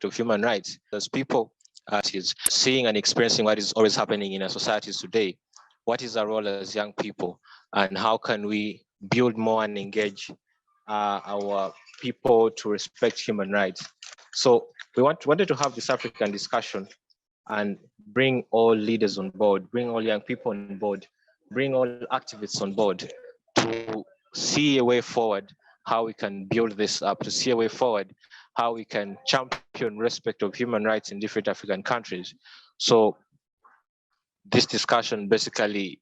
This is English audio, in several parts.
Of human rights as people is seeing and experiencing what is always happening in our societies today. What is our role as young people, and how can we build more and engage our people to respect human rights? So we wanted to have this African discussion and bring all leaders on board, bring all young people on board, bring all activists on board to see a way forward, how we can build this up, to see a way forward, how we can champion respect of human rights in different African countries. So this discussion basically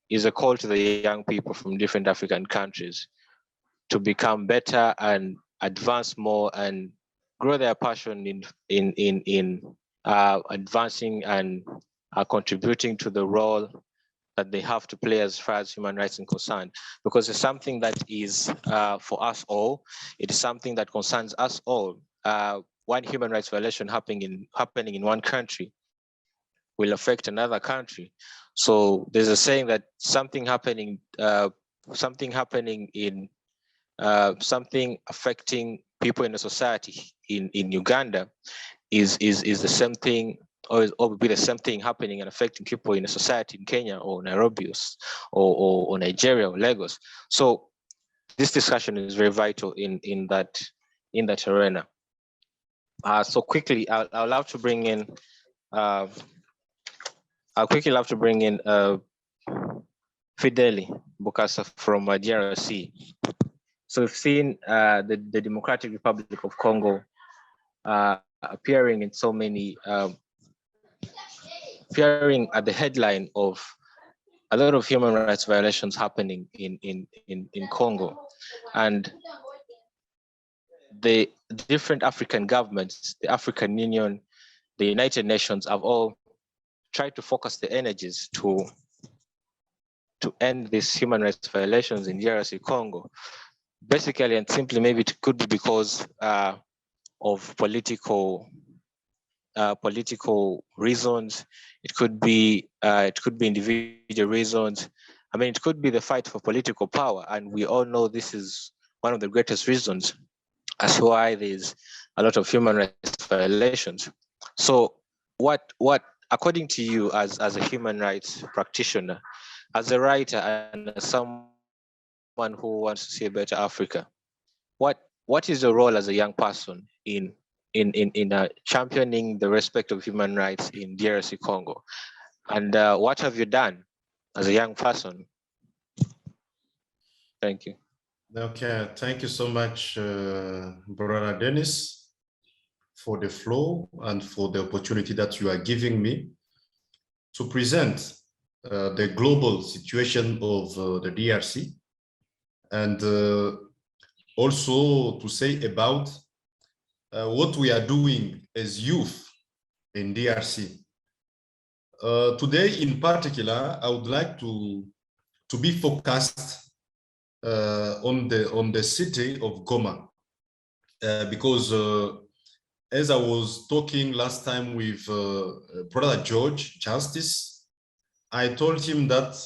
is a call to the young people from different African countries to become better and advance more and grow their passion in advancing and contributing to the role that they have to play as far as human rights is concerned, because it's something that is for us all. It is something that concerns us all. One human rights violation happening in one country will affect another country. So there's a saying that something affecting people in a society in Uganda is the same thing, or will be the same thing happening and affecting people in a society in Kenya or Nairobi or Nigeria or Lagos. So this discussion is very vital in that arena. So quickly, I'll love to bring in. I'll quickly love to bring in Fideli Bokassa from DRC. So we've seen the Democratic Republic of Congo appearing in so many, appearing at the headline of a lot of human rights violations happening in Congo. And the different African governments, the African Union, the United Nations have all tried to focus the energies to end these human rights violations in DRC Congo. Basically and simply, maybe it could be because of political reasons. It could be individual reasons. I mean, it could be the fight for political power, and we all know this is one of the greatest reasons as to why there's a lot of human rights violations. So, what according to you, as a human rights practitioner, as a writer, and as someone who wants to see a better Africa, what is your role as a young person in championing the respect of human rights in DRC Congo? And what have you done as a young person? Thank you. Okay, thank you so much, Brother Dennis, for the floor and for the opportunity that you are giving me to present the global situation of the DRC, and also to say about what we are doing as youth in DRC. Today, in particular, I would like to be focused on the city of Goma, because as I was talking last time with Brother George Justice, I told him that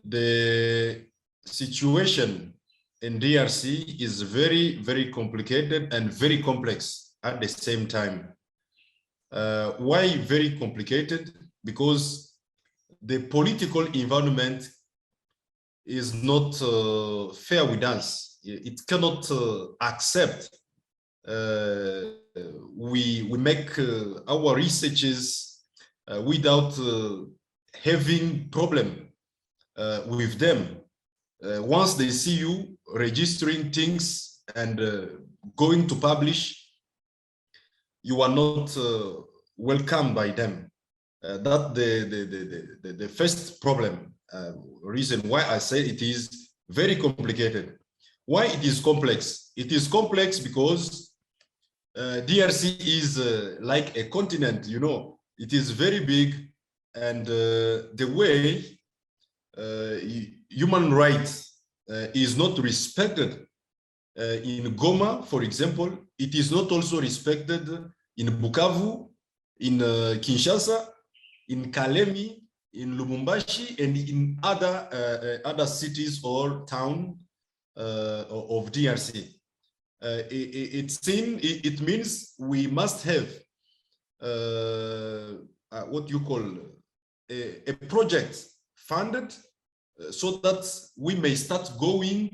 the situation in DRC is very, very complicated and very complex at the same time. Why very complicated? Because the political environment is not fair with us. It cannot accept we make our researches without having problem with them. Once they see you registering things and going to publish, you are not welcomed by them. That the first problem, reason why I say it is very complicated. Why it is complex? It is complex because DRC is like a continent, you know. It is very big, and the way human rights is not respected in Goma, for example, it is not also respected in Bukavu, in Kinshasa, in Kalemi, in Lubumbashi, and in other cities or town of DRC. It means we must have what you call a project funded so that we may start going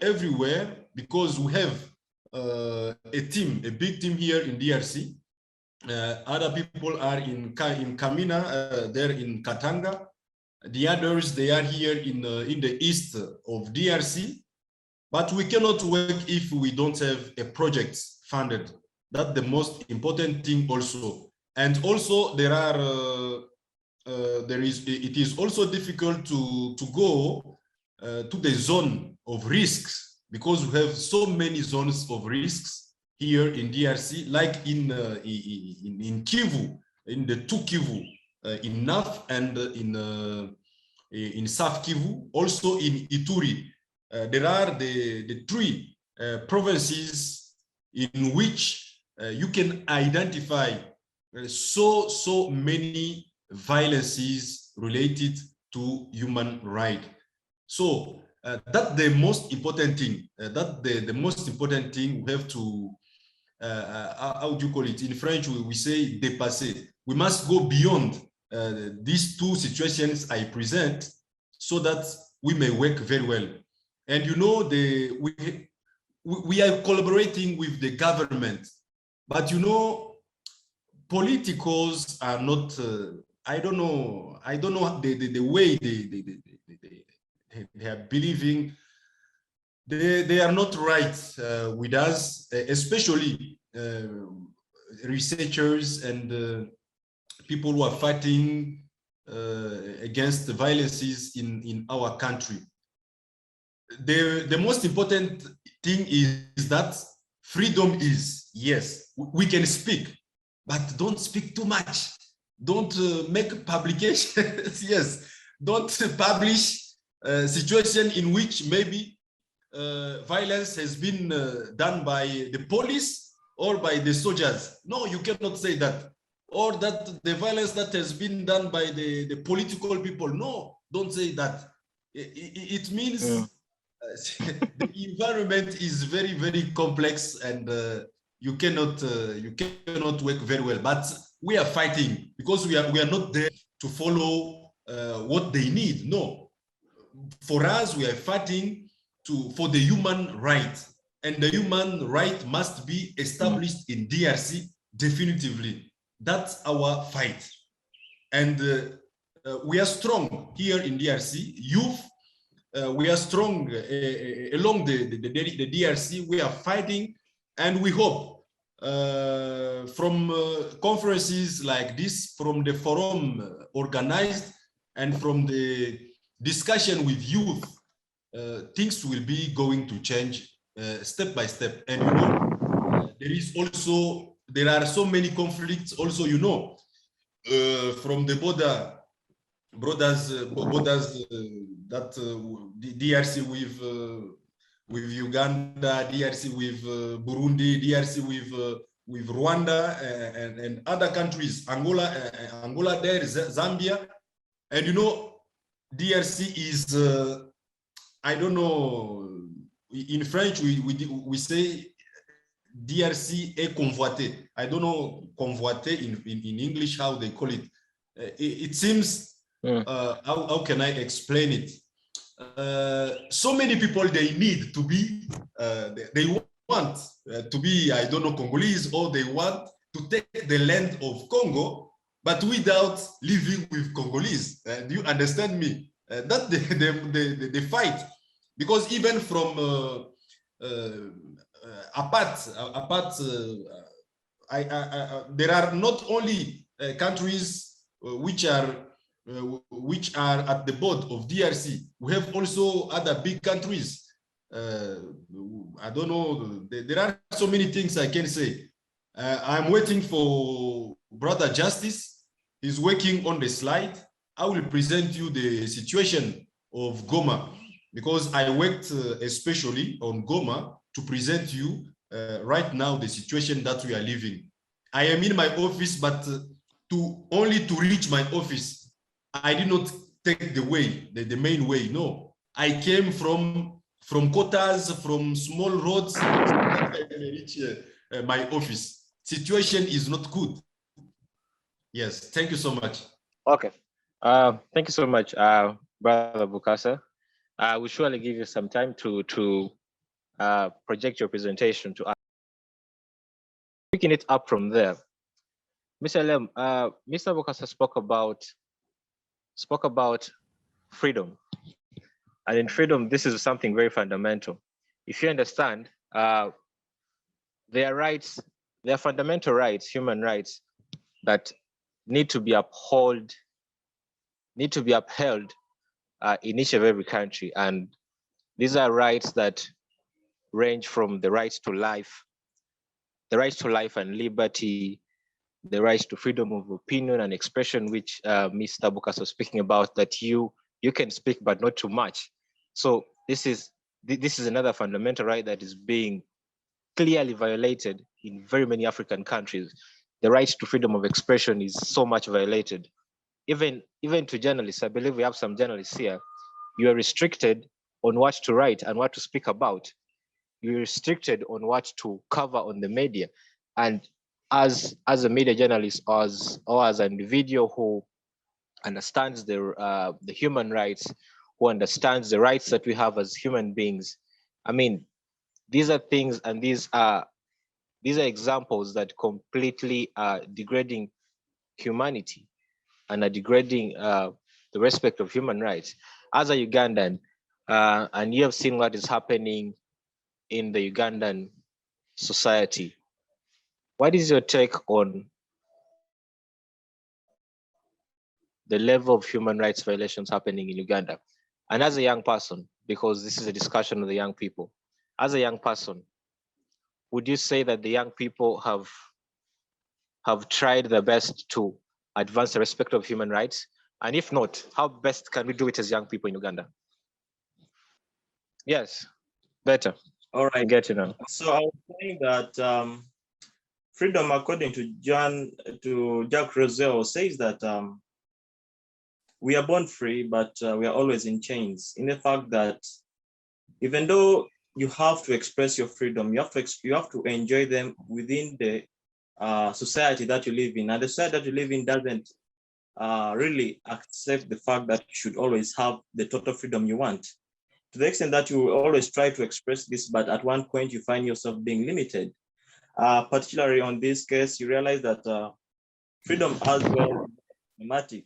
everywhere, because we have a big team here in DRC. Other people are in Kamina, they're in Katanga. The others, they are here in the east of DRC. But we cannot work if we don't have a project funded. That's the most important thing also. And also it is also difficult to go to the zone of risks, because we have so many zones of risks here in DRC, like in Kivu, in the two Kivu, in Naf and in South Kivu, also in Ituri. There are the three provinces in which you can identify so many violences related to human rights. So that's the most important thing. The most important thing we have to, how do you call it? In French, we say dépasser. We must go beyond these two situations I present so that we may work very well. And you know, we are collaborating with the government, but you know, politicals are not, I don't know the way they are believing. They are not right with us, especially researchers and people who are fighting against the violences in our country. The most important thing is that freedom is, yes, we can speak, but don't speak too much. Don't make publications, yes, don't publish a situation in which maybe violence has been done by the police or by the soldiers. No, you cannot say that. Or that the violence that has been done by the political people. No, don't say that. It means the environment is very, very complex, and you cannot work very well. But we are fighting because we are not there to follow what they need. No, for us, we are fighting for the human right, and the human right must be established in DRC definitively. That's our fight, and we are strong here in DRC. Youth. We are strong along the DRC. We are fighting, and we hope from conferences like this, from the forum organized, and from the discussion with youth, things will be going to change step by step. And you know, there are so many conflicts. Also, you know, from the borders that DRC with Uganda, DRC with Burundi, DRC with Rwanda and other countries, Angola there, Zambia, and you know, DRC is I don't know, in French we say DRC est convoité. I don't know convoité in English how they call it. It seems. How can I explain it? So many people, they need to be, they want to be, I don't know, Congolese, or they want to take the land of Congo, but without living with Congolese. Do you understand me? That's the fight. Because even from apart, there are not only countries which are at the board of DRC. We have also other big countries. I don't know. There are so many things I can say. I'm waiting for Brother Justice. He's working on the slide. I will present you the situation of Goma, because I worked especially on Goma to present you right now the situation that we are living. I am in my office, but only to reach my office, I did not take the way, the main way. No, I came from quarters, from small roads, so that I may reach my office. Situation is not good. Yes, thank you so much. Okay, thank you so much, Brother Bukasa. We'll surely give you some time to project your presentation to us. Picking it up from there, Mr. Lem, Mr. Bukasa spoke about freedom, and in freedom, this is something very fundamental. If you understand, there are rights, there are fundamental rights, human rights that need to be upheld in each of every country, and these are rights that range from the rights to life and liberty, the rights to freedom of opinion and expression, which Mr. Bukas was speaking about, that you can speak but not too much. So this is another fundamental right that is being clearly violated in very many African countries. The right to freedom of expression is so much violated. Even to journalists, I believe we have some journalists here, you are restricted on what to write and what to speak about. You're restricted on what to cover on the media. And as a media journalist or as an individual who understands the human rights, who understands the rights that we have as human beings, I mean, these are things and these are examples that completely are degrading humanity and are degrading the respect of human rights. As a Ugandan, and you have seen what is happening in the Ugandan society, what is your take on the level of human rights violations happening in Uganda? And as a young person, because this is a discussion of the young people, as a young person, would you say that the young people have tried their best to advance the respect of human rights? And if not, how best can we do it as young people in Uganda? Yes, better. All right. I get you now. So I was saying that freedom, according to Jack Rosell, says that we are born free, but we are always in chains. In the fact that even though you have to express your freedom, you have to enjoy them within the society that you live in, and the society that you live in doesn't really accept the fact that you should always have the total freedom you want. To the extent that you always try to express this, but at one point you find yourself being limited. Particularly on this case, you realize that freedom as well is problematic,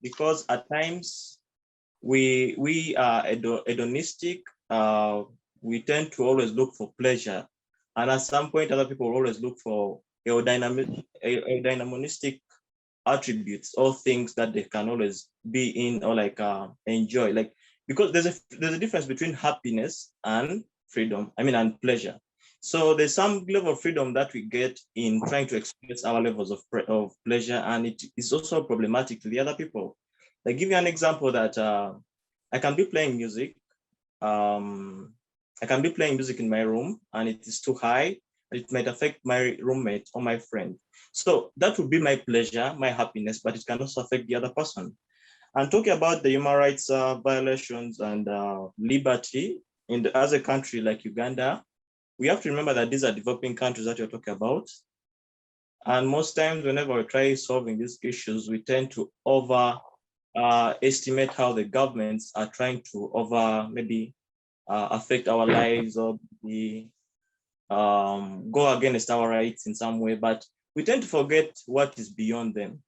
because at times we are hedonistic. We tend to always look for pleasure, and at some point, other people always look for eudaimonistic attributes or things that they can always be in or like enjoy, like, because there's a difference between happiness and freedom, and pleasure. So there's some level of freedom that we get in trying to express our levels of pleasure, and it is also problematic to the other people. Like, give you an example that I can be playing music. I can be playing music in my room and it is too high. It might affect my roommate or my friend. So that would be my pleasure, my happiness, but it can also affect the other person. And talking about the human rights violations and liberty as a country like Uganda, we have to remember that these are developing countries that you're talking about. And most times, whenever we try solving these issues, we tend to estimate how the governments are trying to affect our lives or go against our rights in some way, but we tend to forget what is beyond them.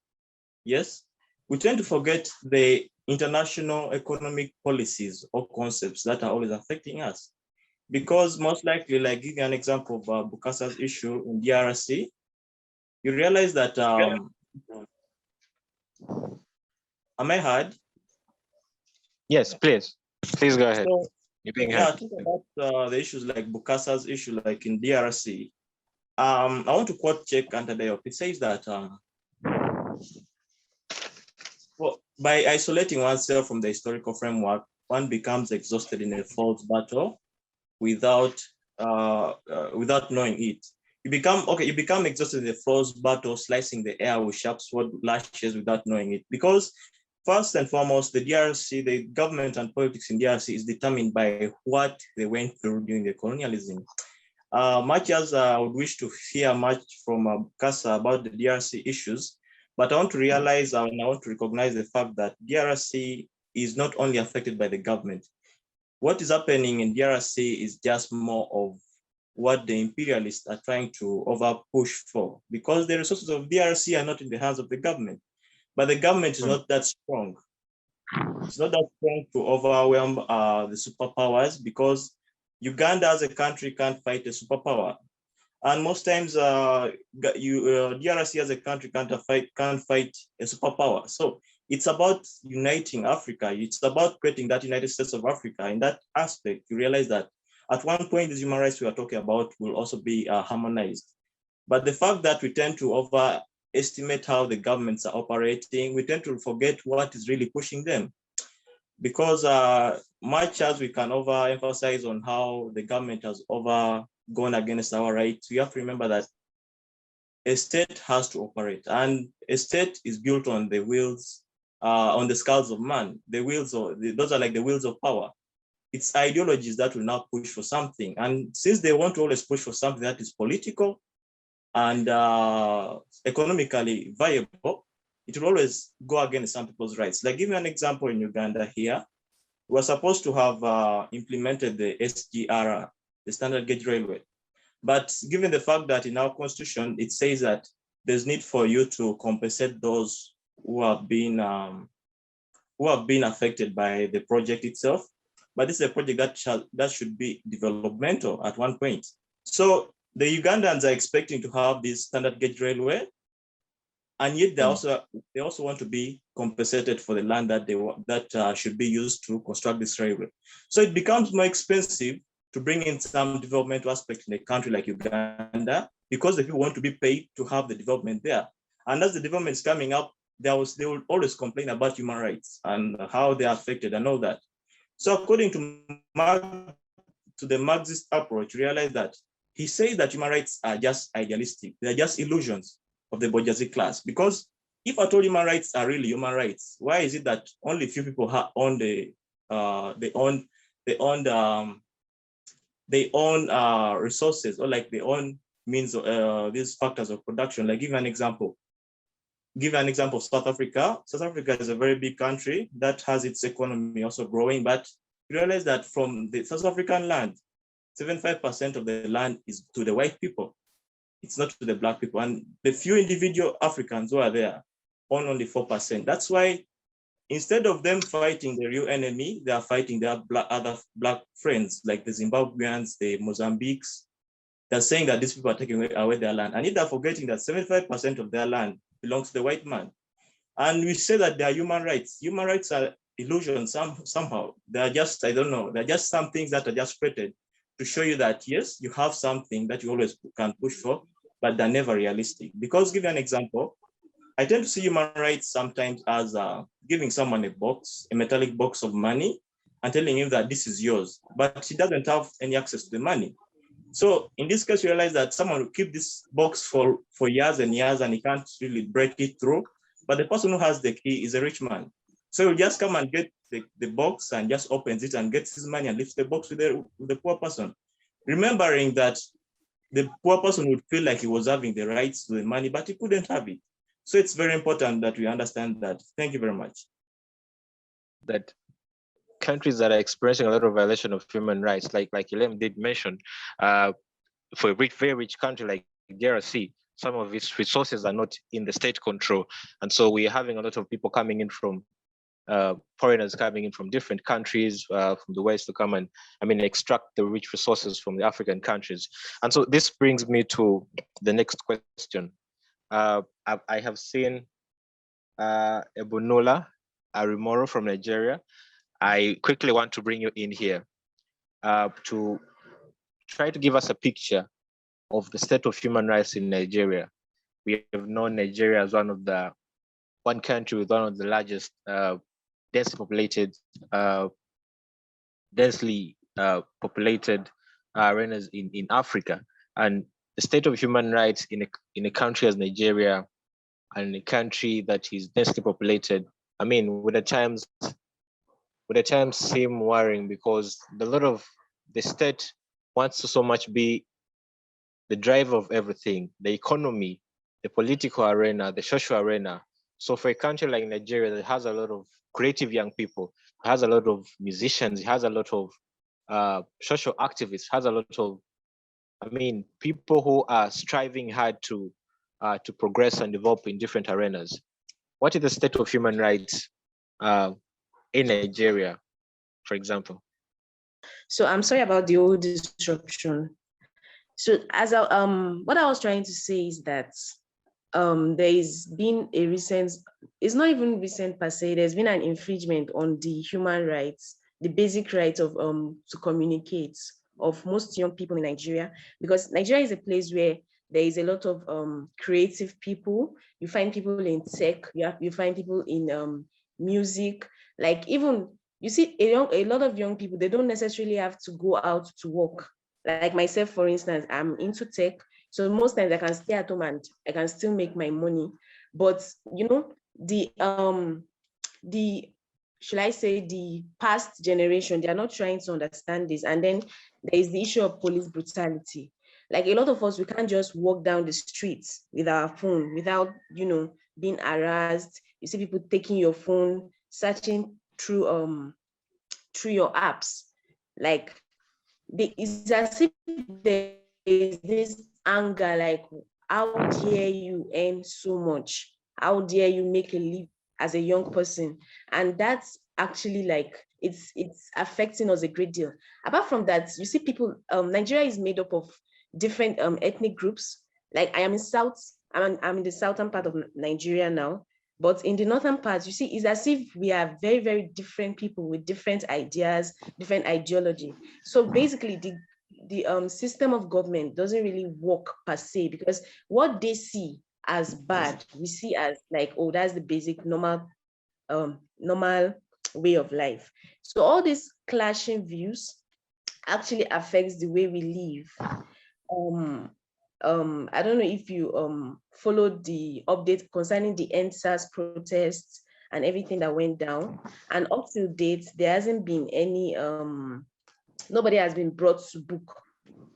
Yes, we tend to forget the international economic policies or concepts that are always affecting us. Because most likely, like give you an example of Bukasa's issue in DRC, you realize that, am I heard? Yes, please go ahead. So, You're being heard. talking about the issues like Bukasa's issue, like in DRC, I want to quote Cheikh Anta Diop. It says that by isolating oneself from the historical framework, one becomes exhausted in a false battle without without knowing it. You become exhausted in the floors battle, slicing the air with sharp sword lashes without knowing it. Because first and foremost, the DRC, the government and politics in DRC is determined by what they went through during the colonialism. Much as I would wish to hear much from Kasa about the DRC issues, but I want to realize and I want to recognize the fact that DRC is not only affected by the government. What is happening in DRC is just more of what the imperialists are trying to over push for, because the resources of DRC are not in the hands of the government, but the government is not that strong. It's not that strong to overwhelm the superpowers, because Uganda as a country can't fight a superpower. And most times, DRC as a country can't fight a superpower. So it's about uniting Africa. It's about creating that United States of Africa. In that aspect, you realize that at one point, these human rights we are talking about will also be harmonized. But the fact that we tend to overestimate how the governments are operating, we tend to forget what is really pushing them. Because much as we can overemphasize on how the government has gone against our rights, we have to remember that a state has to operate, and a state is built on the wheels, on the skulls of man. Those are like the wheels of power. It's ideologies that will now push for something. And since they want to always push for something that is political and economically viable, it will always go against some people's rights. Like, give me an example in Uganda here. We're supposed to have implemented the SGR, the standard gauge railway. But given the fact that in our constitution, it says that there's need for you to compensate those who have been affected by the project itself. But this is a project that should be developmental at one point. So the Ugandans are expecting to have this standard gauge railway, and yet they also want to be compensated for the land that should be used to construct this railway. So it becomes more expensive to bring in some developmental aspect in a country like Uganda, because the people want to be paid to have the development there. And as the development is coming up, they will always complain about human rights and how they are affected and all that. So according to the Marxist approach, realize that he says that human rights are just idealistic. They're just illusions of the bourgeoisie class. Because if at all human rights are really human rights, why is it that only few people own resources, or like they own means of these factors of production? Like, give an example of South Africa. South Africa is a very big country that has its economy also growing, but you realize that from the South African land, 75% of the land is to the white people. It's not to the black people. And the few individual Africans who are there own only 4%. That's why instead of them fighting the real enemy, they are fighting their other black friends, like the Zimbabweans, the Mozambiques. They're saying that these people are taking away their land. And they're forgetting that 75% of their land belongs to the white man. And we say that they are human rights. Human rights are illusions somehow. They're just, I don't know, they're just some things that are just created to show you that, yes, you have something that you always can push for, but they're never realistic. Because, give you an example, I tend to see human rights sometimes as giving someone a metallic box of money and telling him that this is yours, but he doesn't have any access to the money. So in this case, you realize that someone will keep this box for years and years and he can't really break it through, but the person who has the key is a rich man. So he'll just come and get the box and just opens it and gets his money and leaves the box with the poor person, remembering that the poor person would feel like he was having the rights to the money, but he couldn't have it. So it's very important that we understand that. Thank you very much. That countries that are experiencing a lot of violation of human rights, like Ilem did mention, for a very rich country like DRC, some of its resources are not in the state control. And so we're having a lot of people coming in from foreigners coming in from different countries from the West to come and, extract the rich resources from the African countries. And so this brings me to the next question. I have seen Ebunula Arimoro from Nigeria. I quickly want to bring you in here to try to give us a picture of the state of human rights in Nigeria. We have known Nigeria as one country with one of the largest densely populated arenas in Africa. And the state of human rights in a country as Nigeria, and a country that is densely populated, I mean, with the times seem worrying, because a lot of the state wants to so much be the driver of everything, the economy, the political arena, the social arena. So for a country like Nigeria that has a lot of creative young people, has a lot of musicians, has a lot of social activists, has a lot of, I mean, people who are striving hard to progress and develop in different arenas. What is the state of human rights in Nigeria, for example? So I'm sorry about the old disruption. So as what I was trying to say is that there's been a recent, it's not even recent per se, there's been an infringement on the human rights, the basic right of to communicate of most young people in Nigeria, because Nigeria is a place where there is a lot of creative people. You find people in tech, you find people in music, like even you see a lot of young people, they don't necessarily have to go out to work. Like myself, for instance, I'm into tech. So most times I can stay at home and I can still make my money. But you know, the should I say the past generation, they are not trying to understand this. And then there is the issue of police brutality. Like a lot of us, we can't just walk down the streets with our phone without, you know, being harassed. You see people taking your phone, searching through your apps. Like it's as if there is this anger, like, how dare you earn so much? How dare you make a living as a young person? And that's actually like, it's affecting us a great deal. Apart from that, you see people, Nigeria is made up of different ethnic groups. Like I am in I'm in the southern part of Nigeria now. But in the northern part, you see, it's as if we are very, very different people with different ideas, different ideology. So basically, the system of government doesn't really work per se, because what they see as bad, we see as like, oh, that's the basic normal way of life. So all these clashing views actually affects the way we live. I don't know if you followed the update concerning the EndSARS protests and everything that went down. And up to date, there hasn't been any nobody has been brought to book.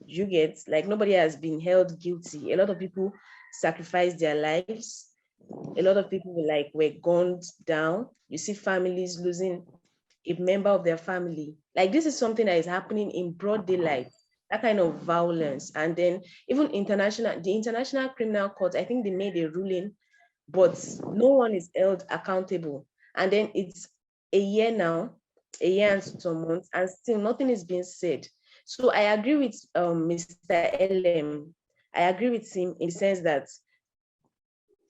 You get, like, nobody has been held guilty. A lot of people sacrificed their lives. A lot of people were gunned down. You see families losing a member of their family. Like, this is something that is happening in broad daylight, that kind of violence. And then even the International Criminal Court, I think they made a ruling, but no one is held accountable. And then it's a year now, a year and some months, and still nothing is being said. So I agree with Mr. LM. I agree with him in the sense that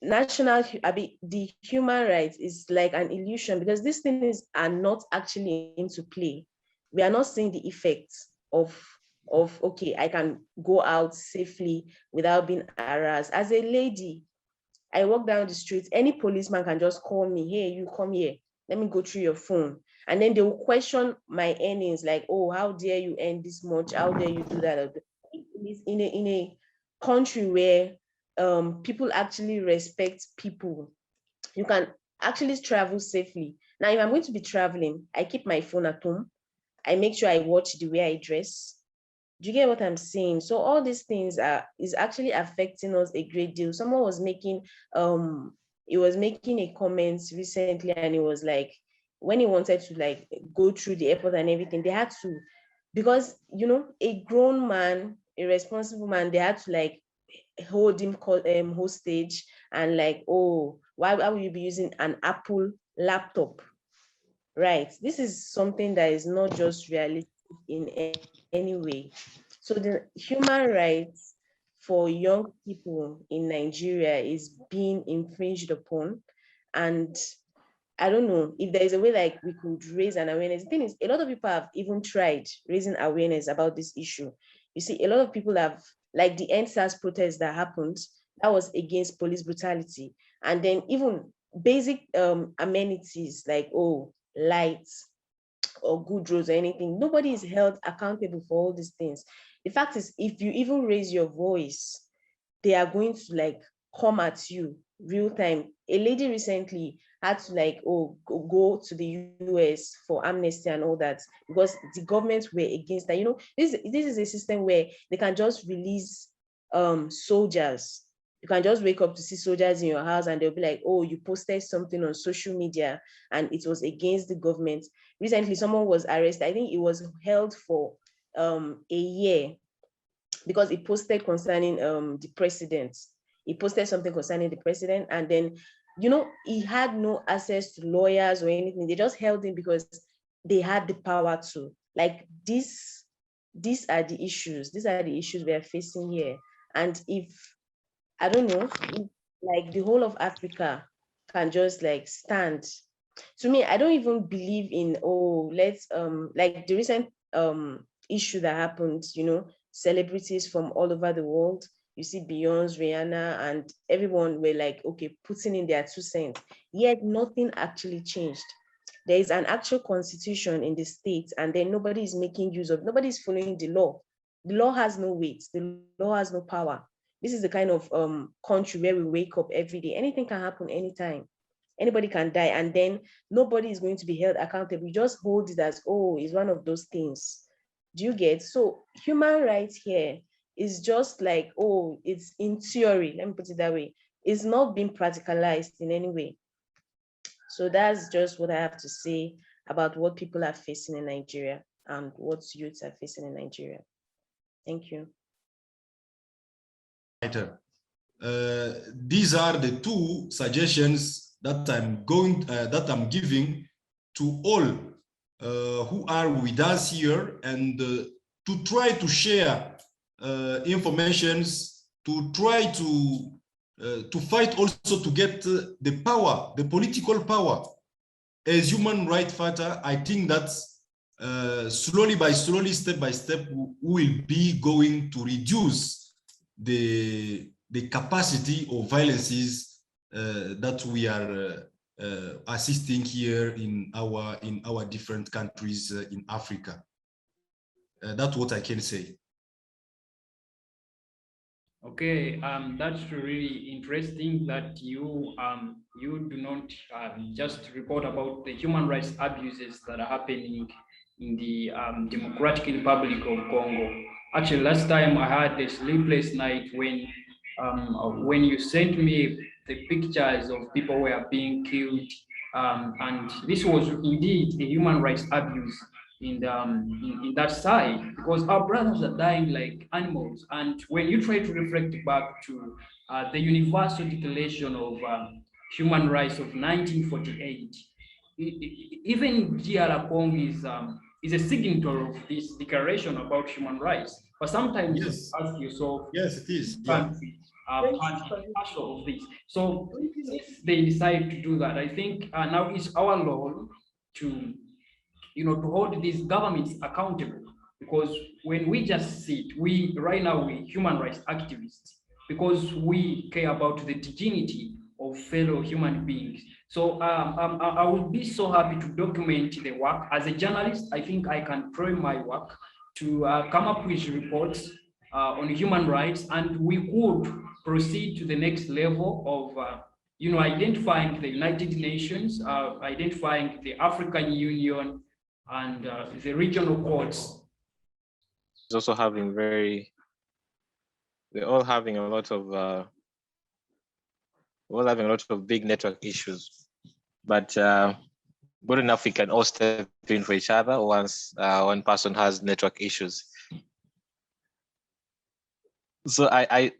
the human rights is like an illusion, because these things are not actually into play. We are not seeing the effects of okay, I can go out safely without being harassed. As a lady, I walk down the street, any policeman can just call me, hey, you come here, let me go through your phone. And then they will question my earnings, like, oh, how dare you earn this much? How dare you do that? In a country where people actually respect people, you can actually travel safely. Now, if I'm going to be traveling, I keep my phone at home. I make sure I watch the way I dress. Do you get what I'm saying? So all these things is actually affecting us a great deal. Someone was making a comment recently, and it was like, when he wanted to like go through the airport and everything, they had to, because a grown man, a responsible man, they had to like hold him hostage, and like, oh, why would you be using an Apple laptop? Right. This is something that is not just realistic in any way. So the human rights for young people in Nigeria is being infringed upon. And I don't know if there is a way like we could raise an awareness. The thing is, a lot of people have even tried raising awareness about this issue. You see, a lot of people have, like the EndSARS protest that happened, that was against police brutality. And then even basic amenities like, oh, lights, or good roads or anything. Nobody is held accountable for all these things. The fact is, if you even raise your voice, they are going to like come at you real time. A lady recently had to like, go to the US for amnesty and all that because the government were against that. You know, this is a system where they can just release soldiers. You can just wake up to see soldiers in your house and they'll be like, oh, you posted something on social media and it was against the government. Recently, someone was arrested. I think it was held for a year because he posted concerning the president. He posted something concerning the president, and then, you know, he had no access to lawyers or anything. They just held him because they had the power to. Like these are the issues. These are the issues we are facing here. And if, I don't know, if, like the whole of Africa can just like stand. To me, I don't even believe in, let's like the recent issue that happened, you know, celebrities from all over the world. You see Beyonce, Rihanna, and everyone were like, okay, putting in their 2 cents. Yet nothing actually changed. There is an actual constitution in the states, and then nobody is making use of, nobody's following the law. The law has no weight. The law has no power. This is the kind of country where we wake up every day. Anything can happen anytime. Anybody can die, and then nobody is going to be held accountable. You just hold it as, it's one of those things. Do you get? So human rights here is just like, it's in theory, let me put it that way. It's not being practicalized in any way. So that's just what I have to say about what people are facing in Nigeria and what youths are facing in Nigeria. Thank you. These are the 2 suggestions that I'm giving to all who are with us here, and to try to share informations, to try to fight also to get the power, the political power. As human rights fighter, I think that slowly by slowly, step by step, we will be going to reduce the capacity of violences that we are assisting here in our different countries in Africa. That's what I can say. Okay, that's really interesting that you do not just report about the human rights abuses that are happening in the Democratic Republic of Congo. Actually, last time I had a sleepless night when you sent me the pictures of people who were being killed, and this was indeed a human rights abuse in that side, because our brothers are dying like animals. And when you try to reflect back to the Universal Declaration of Human Rights of 1948, even DR Congo is a signatory of this declaration about human rights. But sometimes yes, you ask yourself, yes, it is. countries are partial of this. So if they decide to do that, I think now it's our role to to hold these governments accountable, because when we just sit, we human rights activists, because we care about the dignity of fellow human beings. So I would be so happy to document the work. As a journalist, I think I can try my work to come up with reports on human rights, and we could proceed to the next level of identifying the United Nations, identifying the African Union, and the regional courts. It's also having we're all having a lot of big network issues, but good enough we can all step in for each other once one person has network issues. So I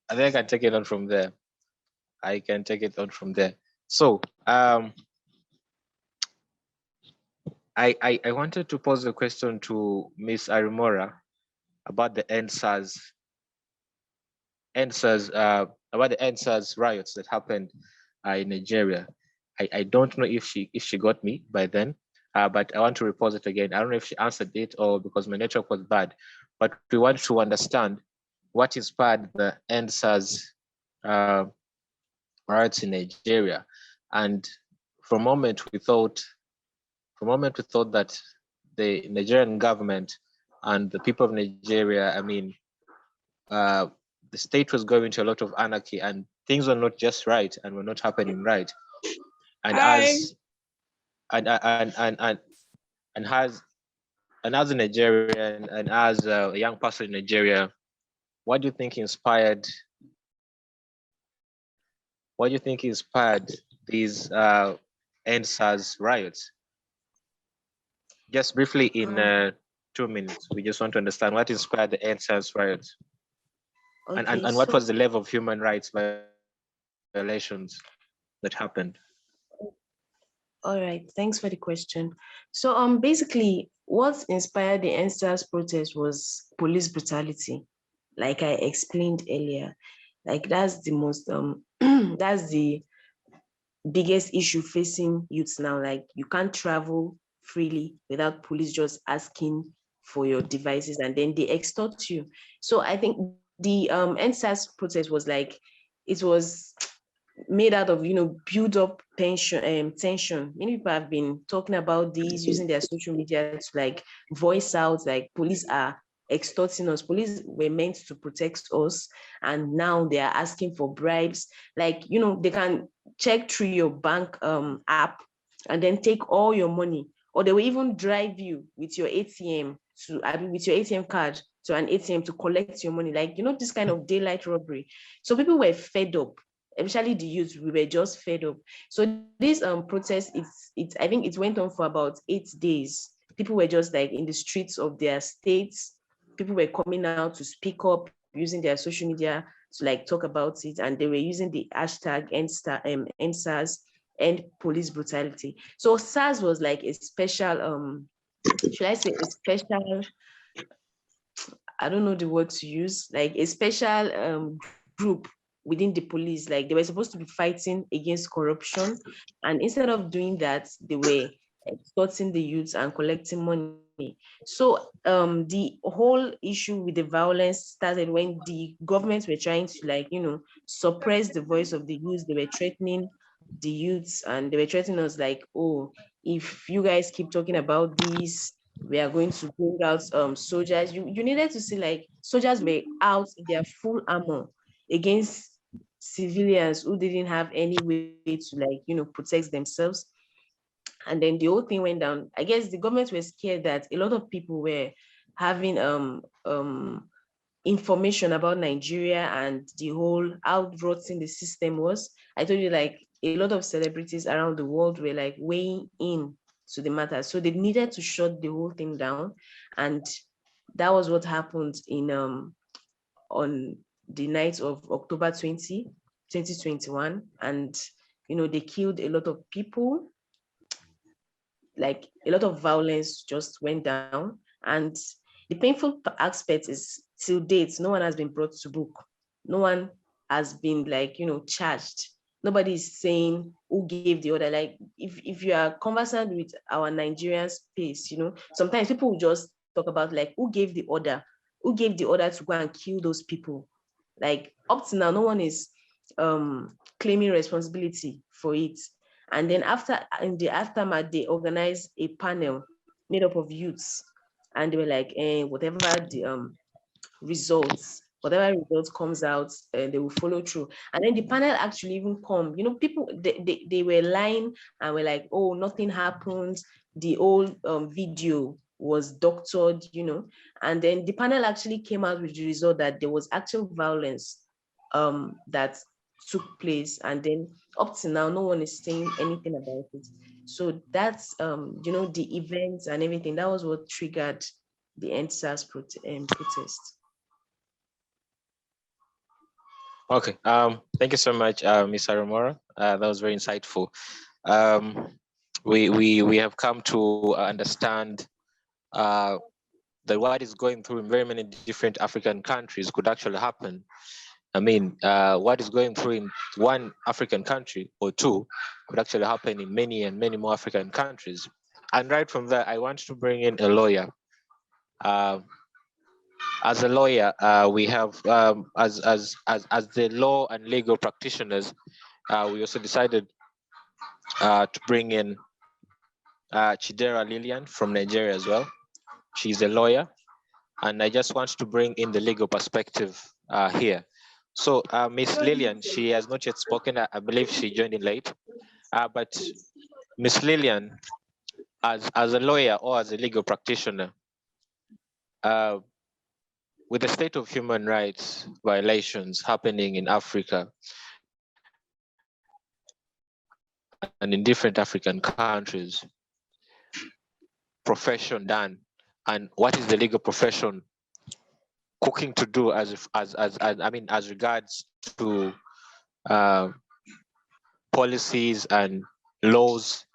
think I can take it on from there. So I wanted to pose a question to Ms. Arimora about the EndSARS riots that happened in Nigeria. I don't know if she got me by then, but I want to repose it again. I don't know if she answered it or because my network was bad, but we want to understand what inspired the EndSARS riots in Nigeria. And for a moment we thought for a moment we thought that the Nigerian government and the people of Nigeria, I mean, the state was going to a lot of anarchy and things were not just right and were not happening right. And as a Nigerian and as a young person in Nigeria, what do you think inspired these EndSARS riots? Just briefly in 2 minutes, we just want to understand what inspired the EndSARS riots. Okay, and what so- was the level of human rights violations that happened? All right, thanks for the question. So basically what inspired the EndSARS protest was police brutality, like I explained earlier. Like that's the most that's the biggest issue facing youths now. Like you can't travel freely without police just asking for your devices and then they extort you. So I think the EndSARS protest was like, it was made out of, build up tension. Many people have been talking about these, using their social media to like voice out, like police are extorting us. Police were meant to protect us, and now they are asking for bribes. Like, they can check through your bank app and then take all your money, or they will even drive you with your ATM with your ATM card to an ATM to collect your money. Like, this kind of daylight robbery. So people were fed up, especially the youth. We were just fed up. So this protest, I think it went on for about 8 days. People were just like in the streets of their states. People were coming out to speak up using their social media to like talk about it, and they were using the hashtag EndSARS, end police brutality. So SARS was like a special should I say a special, I don't know the word to use, like a special group within the police. Like they were supposed to be fighting against corruption, and instead of doing that, they were extorting the youths and collecting money. So the whole issue with the violence started when the governments were trying to like, suppress the voice of the youth. They were threatening the youths and they were threatening us like, oh, if you guys keep talking about this, we are going to bring out soldiers. You needed to see like soldiers were out in their full armor against civilians who didn't have any way to like, protect themselves. And then the whole thing went down. I guess the government was scared that a lot of people were having information about Nigeria and the whole how rotten the system was. I told you like a lot of celebrities around the world were like weighing in to the matter. So they needed to shut the whole thing down. And that was what happened in on the night of October 20, 2021. And they killed a lot of people. Like a lot of violence just went down. And the painful aspect is till date, no one has been brought to book. No one has been like, charged. Nobody is saying who gave the order. Like if you are conversant with our Nigerian space, sometimes people will just talk about like who gave the order to go and kill those people. Like up to now, no one is claiming responsibility for it. And then in the aftermath, they organized a panel made up of youths, and they were like, whatever the whatever results comes out, they will follow through. And then the panel actually even come, people, they were lying and were like, oh, nothing happened. The old video was doctored, and then the panel actually came out with the result that there was actual violence that took place. And then up to now, no one is saying anything about it. So that's, the events and everything, that was what triggered the EndSARS protest. Okay, thank you so much, Ms. Aramora. That was very insightful. We have come to understand that what is going through in very many different African countries could actually happen. I mean, what is going through in one African country or two could actually happen in many and many more African countries. And right from there, I want to bring in a lawyer. As a lawyer, we have, as the law and legal practitioners, we also decided to bring in Chidera Lillian from Nigeria as well. She's a lawyer, and I just want to bring in the legal perspective here. So Miss Lillian, she has not yet spoken. I believe she joined in late. But Miss Lillian, as a lawyer or as a legal practitioner, with the state of human rights violations happening in Africa and in different African countries, profession done, and what is the legal profession cooking to do as I mean, as regards to policies and laws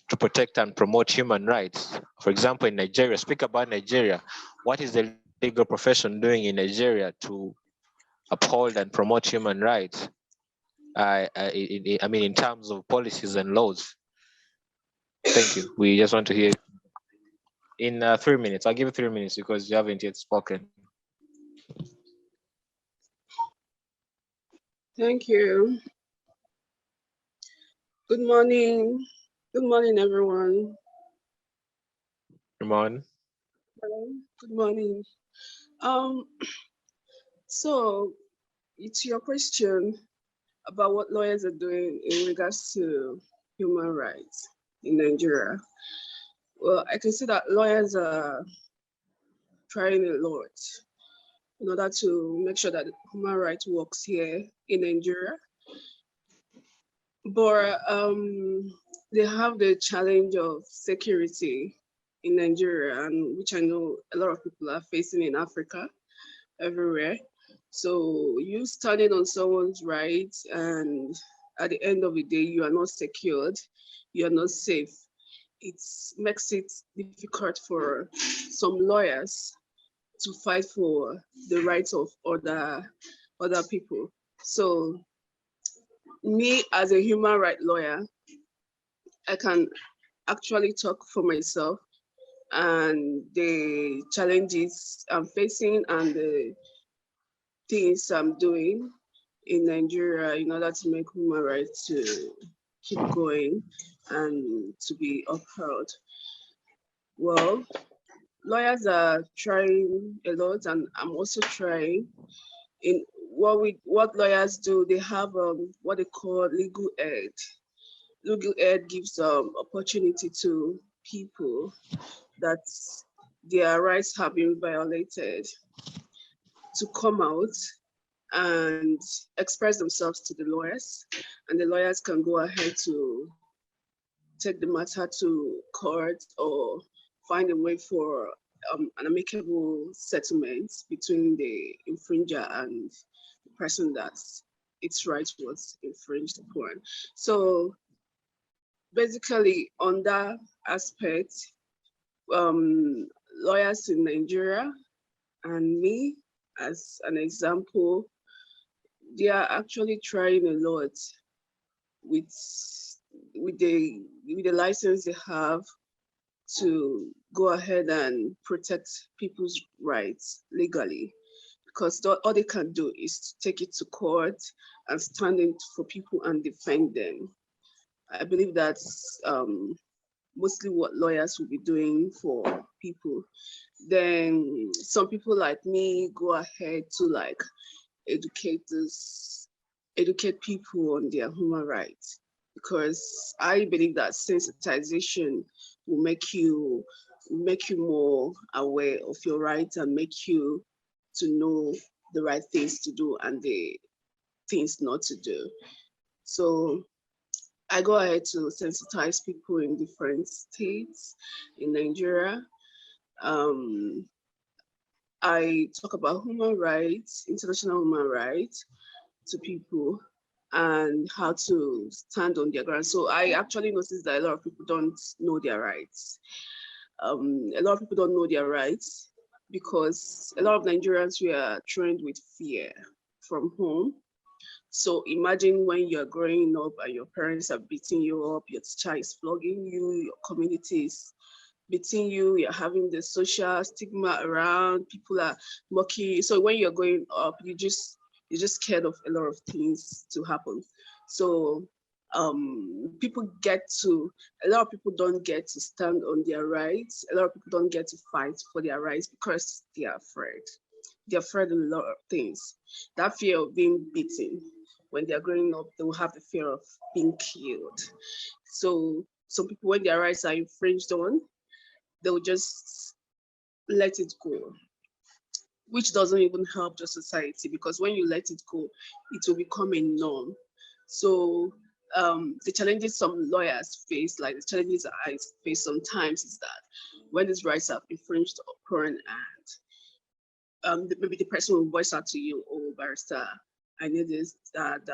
to protect and promote human rights? For example, in Nigeria, speak about Nigeria. What is the legal profession doing in Nigeria to uphold and promote human rights? I mean, in terms of policies and laws. Thank you. We just want to hear in 3 minutes. I'll give you 3 minutes because you haven't yet spoken. Thank you. Good morning. Good morning, everyone. Good morning. Hello. Good morning. So it's your question about what lawyers are doing in regards to human rights in Nigeria. Well, I can see that lawyers are trying a lot in order to make sure that human rights works here in Nigeria. But they have the challenge of security in Nigeria, and which I know a lot of people are facing in Africa, everywhere. So you standing on someone's rights, and at the end of the day, you are not secured, you are not safe. It makes it difficult for some lawyers to fight for the rights of other people. So me as a human rights lawyer, I can actually talk for myself and the challenges I'm facing and the things I'm doing in Nigeria in order to make human rights to keep going and to be upheld. Well, lawyers are trying a lot, and I'm also trying. In what lawyers do, they have what they call legal aid. Legal aid gives opportunity to people that their rights have been violated to come out and express themselves to the lawyers, and the lawyers can go ahead to take the matter to court or find a way for an amicable settlement between the infringer and the person that its rights was infringed upon. So basically on that aspect, lawyers in Nigeria and me as an example, they are actually trying a lot with the license they have to go ahead and protect people's rights legally, because all they can do is to take it to court and stand in for people and defend them. I believe that's mostly what lawyers will be doing for people. Then some people like me go ahead to like educate people on their human rights, because I believe that sensitization will make you more aware of your rights and make you to know the right things to do and the things not to do. So I go ahead to sensitize people in different states in Nigeria. I talk about human rights, international human rights to people and how to stand on their ground. So I actually noticed that a lot of people don't know their rights. A lot of people don't know their rights because a lot of Nigerians, we are trained with fear from home. So imagine when you're growing up and your parents are beating you up, your teacher is flogging you, your community is beating you, you're having the social stigma around, people are mocking you. So when you're growing up, you're just scared of a lot of things to happen. So a lot of people don't get to stand on their rights. A lot of people don't get to fight for their rights because they are afraid. They're afraid of a lot of things. That fear of being beaten. When they're growing up, they will have the fear of being killed. So some people, when their rights are infringed on, they will just let it go, which doesn't even help the society, because when you let it go, it will become a norm. So the challenges some lawyers face, like the challenges I face sometimes, is that when these rights are infringed upon, and maybe the person will voice out to you, "Oh, barrister, I need this, that."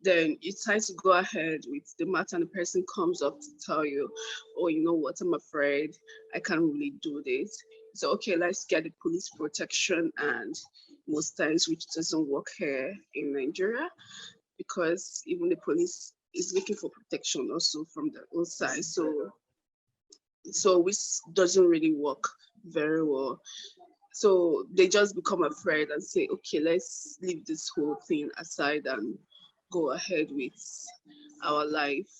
Then it's time to go ahead with the matter, and the person comes up to tell you, "Oh, you know what, I'm afraid I can't really do this." So, okay, let's get the police protection, and most times, which doesn't work here in Nigeria, because even the police is looking for protection also from their own side. So which doesn't really work very well. So they just become afraid and say, okay, let's leave this whole thing aside and go ahead with our life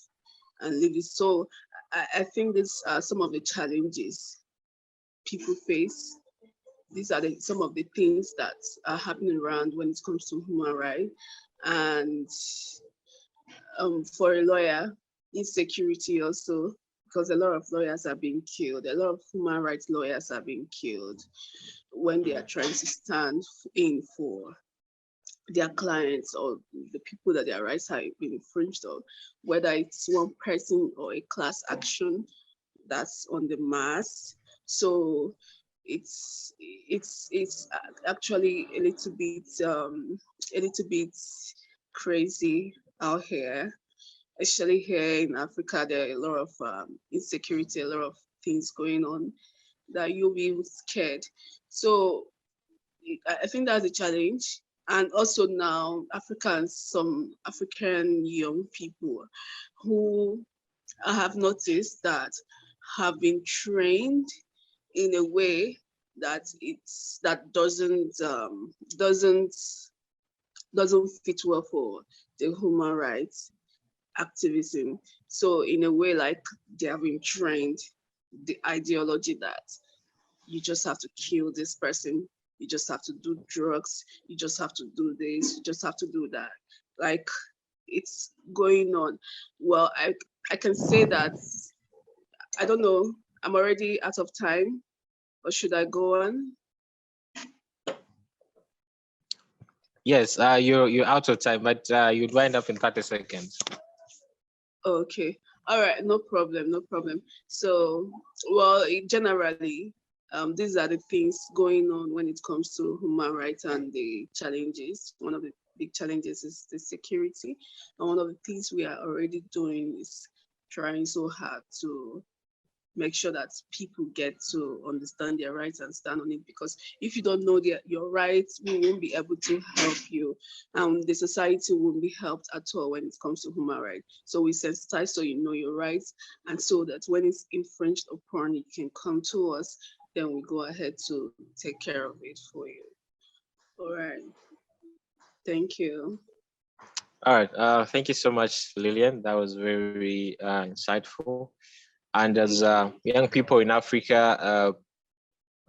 and leave it. So I think these are some of the challenges people face. These are some of the things that are happening around when it comes to human rights. And for a lawyer, insecurity also, because a lot of lawyers are being killed. A lot of human rights lawyers are being killed when they are trying to stand in for their clients or the people that their rights have been infringed on, whether it's one person or a class action that's on the mass. So it's actually a little bit crazy out here, especially here in Africa. There are a lot of insecurity, a lot of things going on that you'll be scared. So I think that's a challenge. And also now some African young people who I have noticed that have been trained in a way that doesn't fit well for the human rights activism. So in a way, like, they have been trained the ideology that you just have to kill this person, you just have to do drugs, you just have to do this, you just have to do that. Like, it's going on. Well, I can say that, I don't know, I'm already out of time, or should I go on? Yes, you're out of time, but you'd wind up in 30 seconds. Okay, all right, no problem. So, well, generally, these are the things going on when it comes to human rights and the challenges. One of the big challenges is the security. And one of the things we are already doing is trying so hard to make sure that people get to understand their rights and stand on it, because if you don't know your rights, we won't be able to help you. The society won't be helped at all when it comes to human rights. So we sensitize so you know your rights, and so that when it's infringed upon, you can come to us, then we go ahead to take care of it for you. All right. Thank you. All right. Thank you so much, Lillian. That was very insightful. And as young people in Africa,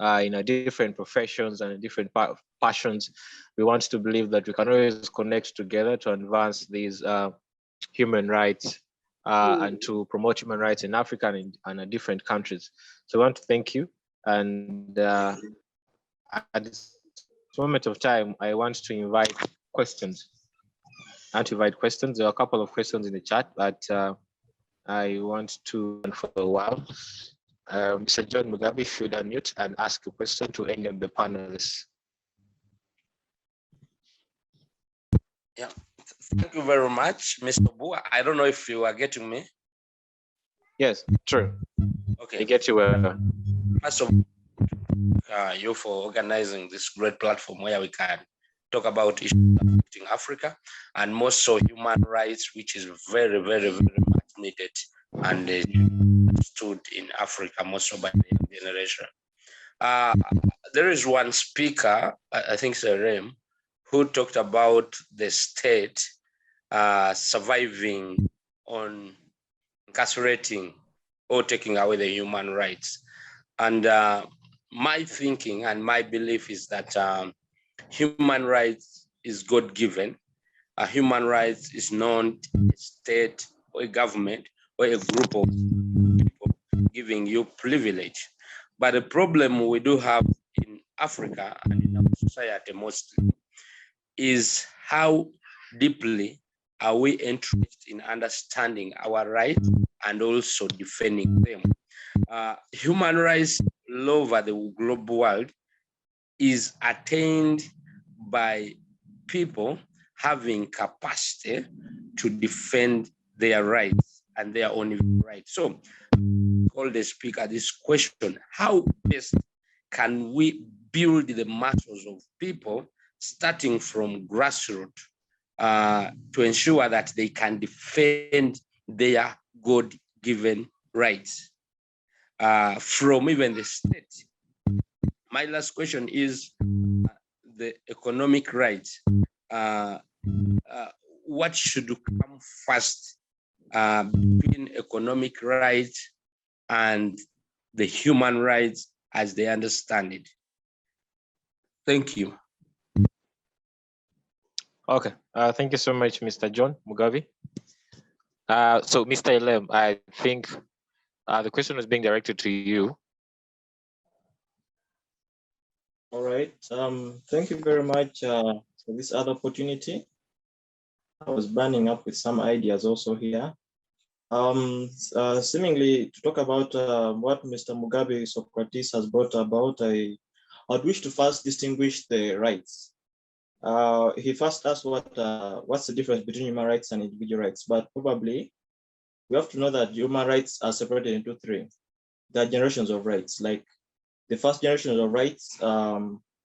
in different professions and different passions, we want to believe that we can always connect together to advance these human rights and to promote human rights in Africa and in different countries. So I want to thank you. And at this moment of time, I want to invite questions. There are a couple of questions in the chat, but I want to, for a while, Mr. John Mugabe should unmute and ask a question to any of the panelists. Yeah, thank you very much, Mr. Bua. I don't know if you are getting me. Yes, true. Okay. I get you well. First of all, you for organizing this great platform where we can talk about issues affecting Africa, and more so human rights, which is very, very, very much needed and stood in Africa, more so by the young generation. There is one speaker, I think Serem, who talked about the state surviving on incarcerating or taking away the human rights. And my thinking and my belief is that human rights is God-given. Human rights is not a state or a government or a group of people giving you privilege. But the problem we do have in Africa and in our society mostly is how deeply are we entrenched in understanding our rights and also defending them. Human rights all over the global world is attained by people having capacity to defend their rights and their own rights. So, call the speaker this question: how best can we build the masses of people, starting from grassroots, to ensure that they can defend their God-given rights from even the state? My last question is the economic rights. What should come first between economic rights and the human rights as they understand it? Thank you. Okay, thank you so much, Mr. John Mugabe. So, Mr. Elem, I think the question was being directed to you. All right. Thank you very much for this other opportunity. I was burning up with some ideas also here. Seemingly to talk about what Mr. Mugabe Socrates has brought about, I'd wish to first distinguish the rights. He first asked what's the difference between human rights and individual rights, but probably we have to know that human rights are separated into three. There are generations of rights. Like the first generation of rights,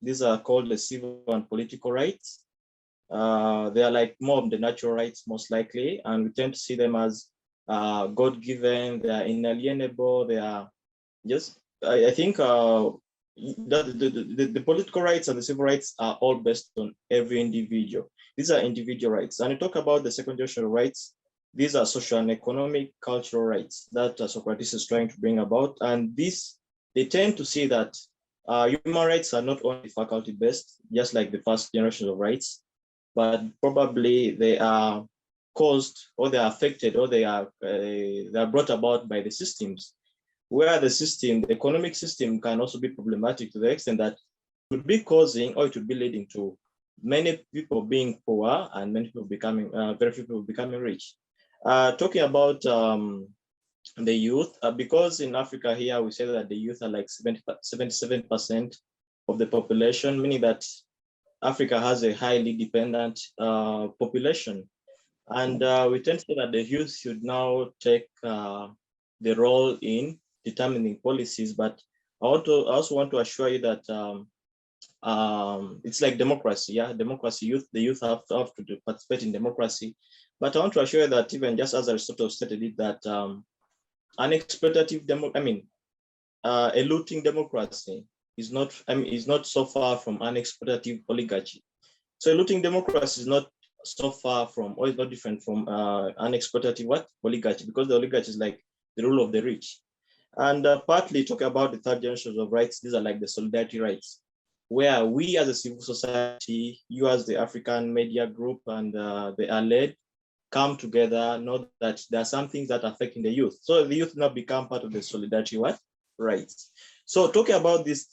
these are called the civil and political rights. They are like more of the natural rights, most likely, and we tend to see them as God-given. They are inalienable. They are just, I think the political rights and the civil rights are all based on every individual. These are individual rights. And we talk about the second generation of rights. These are social and economic, cultural rights that Socrates is trying to bring about. And they tend to see that human rights are not only faculty-based, just like the first generation of rights, but probably they are caused or they are affected or they are brought about by the systems, where the economic system can also be problematic to the extent that it would be causing or it would be leading to many people being poor and many people becoming, very few people becoming rich. Talking about the youth, because in Africa here, we say that the youth are like 77% of the population, meaning that Africa has a highly dependent population. And we tend to say that the youth should now take the role in determining policies. But I also want to assure you that it's like democracy. Yeah, democracy. The youth have to participate in democracy. But I want to assure you that even just as Aristotle stated it, that a looting democracy is not so far from an exploitative oligarchy. So a looting democracy is not so far from, or is not different from an exploitative oligarchy, because the oligarchy is like the rule of the rich. And partly talking about the third generation of rights, these are like the solidarity rights, where we as a civil society, you as the African Media Group and the ALED come together, know that there are some things that are affecting the youth. So the youth now become part of the solidarity rights. So talking about these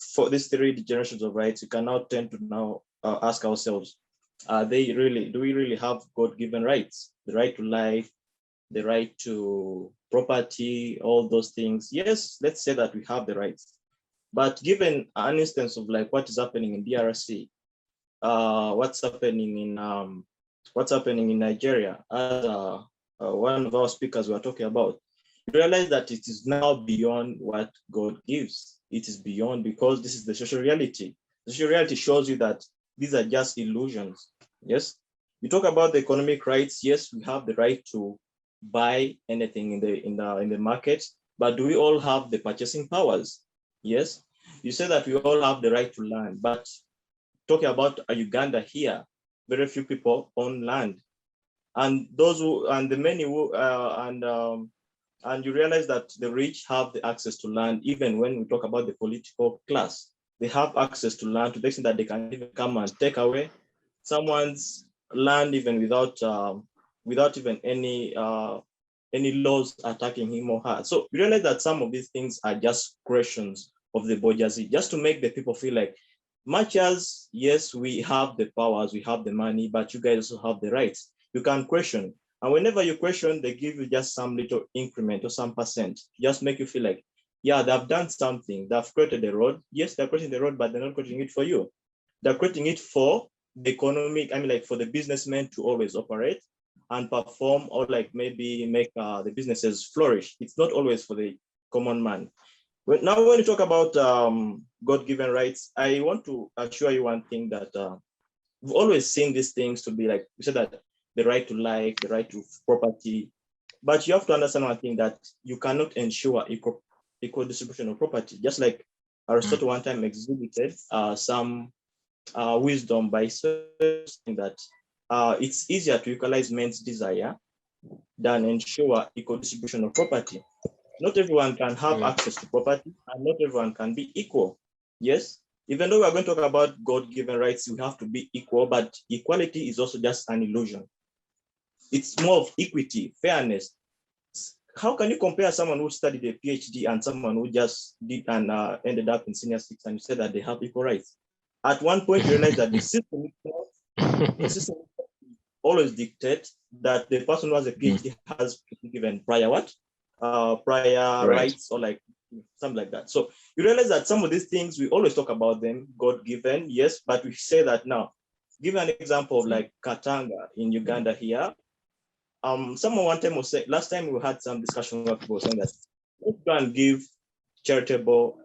three generations of rights, we can now tend to now ask ourselves, do we really have God-given rights? The right to life, the right to property, all those things. Yes, let's say that we have the rights. But given an instance of like what is happening in DRC, what's happening in Nigeria, as one of our speakers were talking about, you realize that it is now beyond what God gives. It is beyond, because this is the social reality. The social reality shows you that these are just illusions. Yes, you talk about the economic rights. Yes, we have the right to buy anything in the market, but do we all have the purchasing powers? Yes, you say that we all have the right to land, but talking about Uganda here, very few people own land. and those who and the many who and you realize that the rich have the access to land. Even when we talk about the political class, they have access to land to the extent that they can even come and take away someone's land even without even any laws attacking him or her. So you realize that some of these things are just questions of the bourgeoisie, just to make the people feel like, much as, yes, we have the powers, we have the money, but you guys also have the rights. You can question. And whenever you question, they give you just some little increment or some percent, just make you feel like, yeah, they've done something. They've created the road. Yes, they're creating the road, but they're not creating it for you. They're creating it for the economic, like for the businessmen to always operate and perform, or like maybe make the businesses flourish. It's not always for the common man. But now when you talk about God-given rights, I want to assure you one thing, that we've always seen these things to be like, we said that the right to life, the right to property, but you have to understand one thing, that you cannot ensure equal distribution of property. Just like Aristotle one time exhibited some wisdom by saying that it's easier to equalize men's desire than ensure equal distribution of property. Not everyone can have access to property, and not everyone can be equal. Yes, even though we are going to talk about God-given rights, we have to be equal, but equality is also just an illusion. It's more of equity, fairness. How can you compare someone who studied a PhD and someone who just did and ended up in senior six, and you say that they have equal rights? At one point, you realize that the system always dictates that the person who has a PhD has been given prior rights, or like something like that. So you realize that some of these things, we always talk about them, God-given, yes, but we say that now. Give an example of like Katanga in Uganda here. Someone one time was saying, last time we had some discussion where people were saying that let's go and give charitable,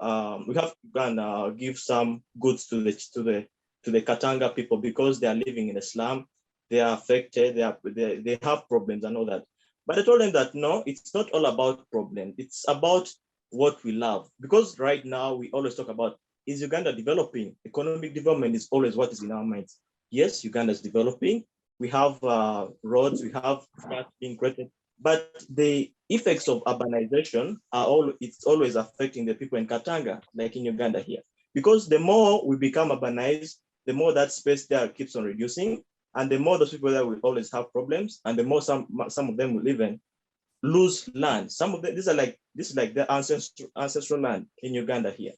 we have to go and give some goods to the Katanga people, because they are living in a slum, they are affected, they have problems and all that. But I told them that no, it's not all about problems. It's about what we love. Because right now we always talk about, is Uganda developing? Economic development is always what is in our minds. Yes, Uganda is developing. We have roads, we have flats being created, but the effects of urbanization it's always affecting the people in Katanga, like in Uganda here. Because the more we become urbanized, the more that space there keeps on reducing, and the more those people there will always have problems, and the more some of them will even lose land. Some of them, this is like the ancestral land in Uganda here.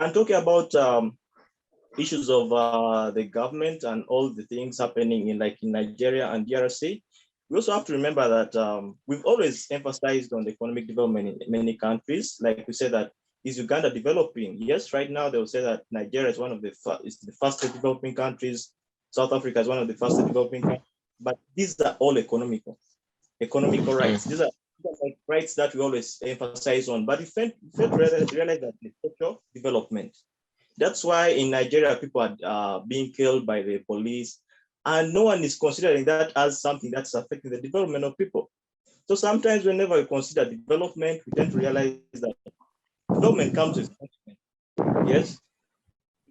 And talking about issues of the government and all the things happening in Nigeria and DRC, we also have to remember that we've always emphasized on the economic development in many countries. Like we said that, is Uganda developing? Yes, right now they will say that Nigeria is one of the fastest developing countries. South Africa is one of the fastest developing countries. But these are all economical rights. These are like rights that we always emphasize on. But we fail to realize that the social development. That's why in Nigeria, people are being killed by the police, and no one is considering that as something that's affecting the development of people. So sometimes whenever we consider development, we tend to realize that development comes with punishment. Yes.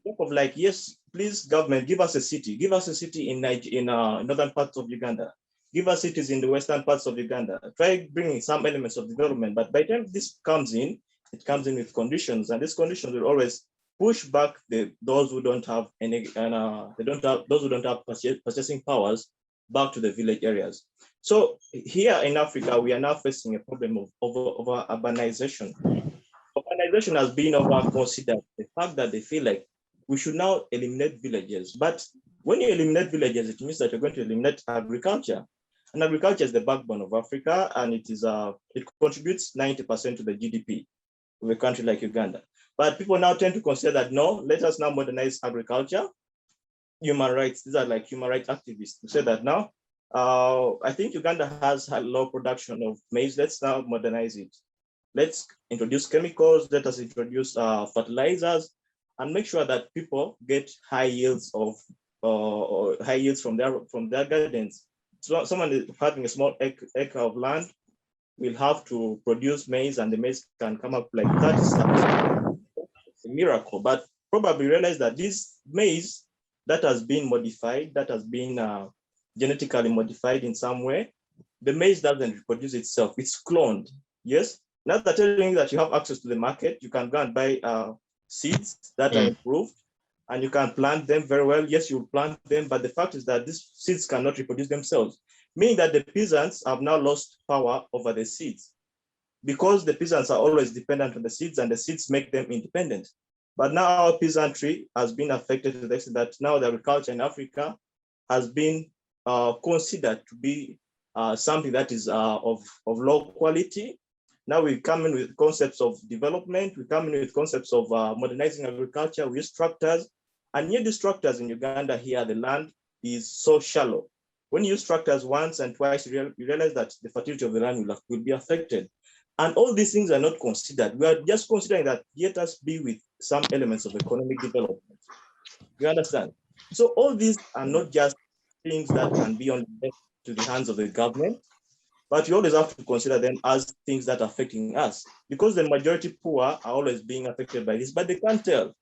Think of like, yes, please government, give us a city. Give us a city in northern parts of Uganda. Give us cities in the western parts of Uganda. Try bringing some elements of development. But by the time this comes in, it comes in with conditions, and these conditions will always push back those who don't have any, those who don't have purchasing powers back to the village areas. So here in Africa, we are now facing a problem of over urbanization. Urbanization has been over considered. The fact that they feel like we should now eliminate villages. But when you eliminate villages, it means that you're going to eliminate agriculture. And agriculture is the backbone of Africa, and it contributes 90% to the GDP of a country like Uganda. But people now tend to consider that, no, let us now modernize agriculture. Human rights, these are like human rights activists who say that now, I think Uganda has a low production of maize, let's now modernize it. Let's introduce chemicals, let us introduce fertilizers, and make sure that people get high yields from their gardens. So someone having a small acre of land will have to produce maize, and the maize can come up like 30. It's a miracle, but probably realize that this maize that has been modified, that has been genetically modified in some way. The maize doesn't reproduce itself, it's cloned, yes? Now that telling you that you have access to the market, you can go and buy seeds that are improved, and you can plant them very well. Yes, you plant them, but the fact is that these seeds cannot reproduce themselves, meaning that the peasants have now lost power over the seeds, because the peasants are always dependent on the seeds, and the seeds make them independent. But now our peasantry has been affected to the extent that now the agriculture in Africa has been considered to be something that is of low quality. Now we come in with concepts of development, we come in with concepts of modernizing agriculture, we use tractors, and yet these tractors in Uganda here, the land is so shallow. When you use tractors once and twice, you realize that the fertility of the land will be affected. And all these things are not considered. We are just considering that let us be with some elements of economic development. You understand? So all these are not just things that can be on to the hands of the government, but you always have to consider them as things that are affecting us, because the majority poor are always being affected by this, but they can't tell.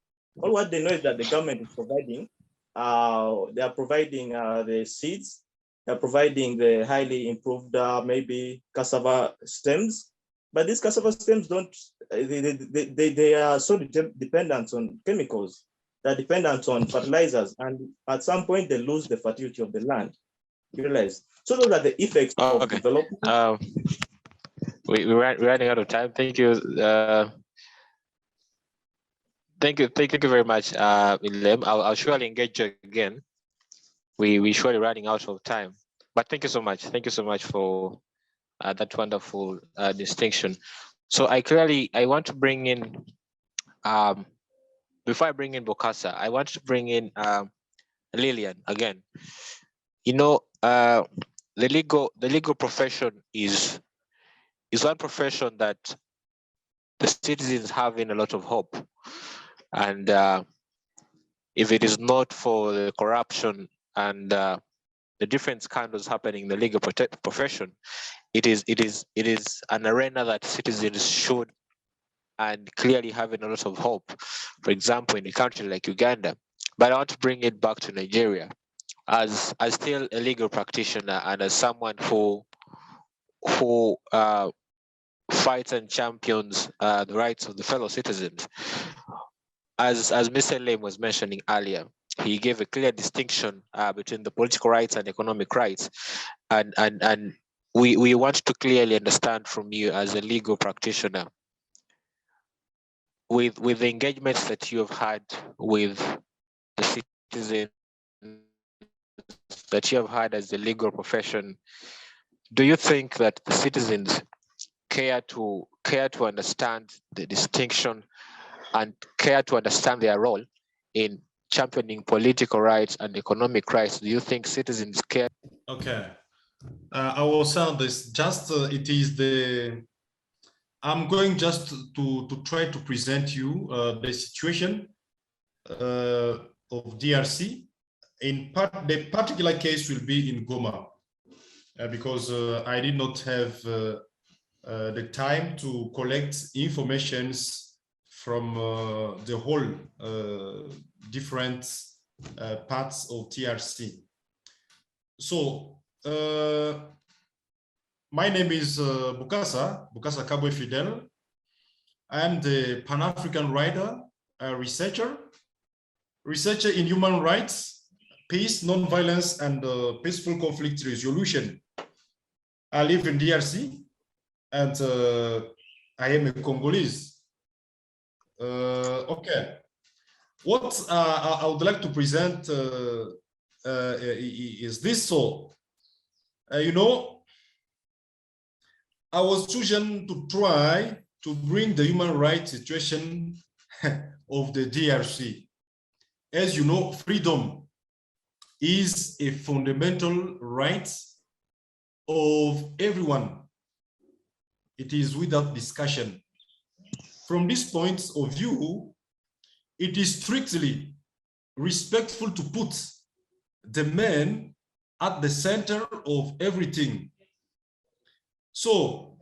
All what they know is that the government is providing, they are providing the seeds, they're providing the highly improved maybe cassava stems, but these cassava stems don't, they are so dependent on chemicals, they're dependent on fertilizers, and at some point they lose the fertility of the land. You realize? So those are the effects of development. We're running out of time. Thank you. Thank you very much, Ilem. I'll surely engage you again. We surely running out of time, but thank you so much. Thank you so much for that wonderful distinction. So I want to bring in, before I bring in Bokassa, I want to bring in Lillian again. You know, the legal profession is one profession that the citizens have in a lot of hope, and if it is not for the corruption and the different scandals happening in the legal profession, it is an arena that citizens should and clearly having a lot of hope. For example, in a country like Uganda, but I want to bring it back to Nigeria. As still a legal practitioner and as someone who fights and champions the rights of the fellow citizens, as Mr. Lem was mentioning earlier, he gave a clear distinction between the political rights and economic rights, and we want to clearly understand from you as a legal practitioner, with the engagements that you have had with the citizens, that you have had as the legal profession, do you think that the citizens care to understand the distinction and care to understand their role in championing political rights and economic rights? Do you think citizens care? Okay, I will sound this. Just it is the. I'm going just to try to present you the situation of DRC. The particular case will be in Goma, because I did not have the time to collect informations from the whole different parts of TRC. So my name is Bokassa Kabwe Fidel. I am the Pan-African writer, researcher in human rights, peace, non-violence, and peaceful conflict resolution. I live in DRC, and I am a Congolese. Okay, what I would like to present is this. So, you know, I was chosen to try to bring the human rights situation of the DRC. As you know, freedom is a fundamental right of everyone. It is without discussion. From this point of view, it is strictly respectful to put the man at the center of everything. So,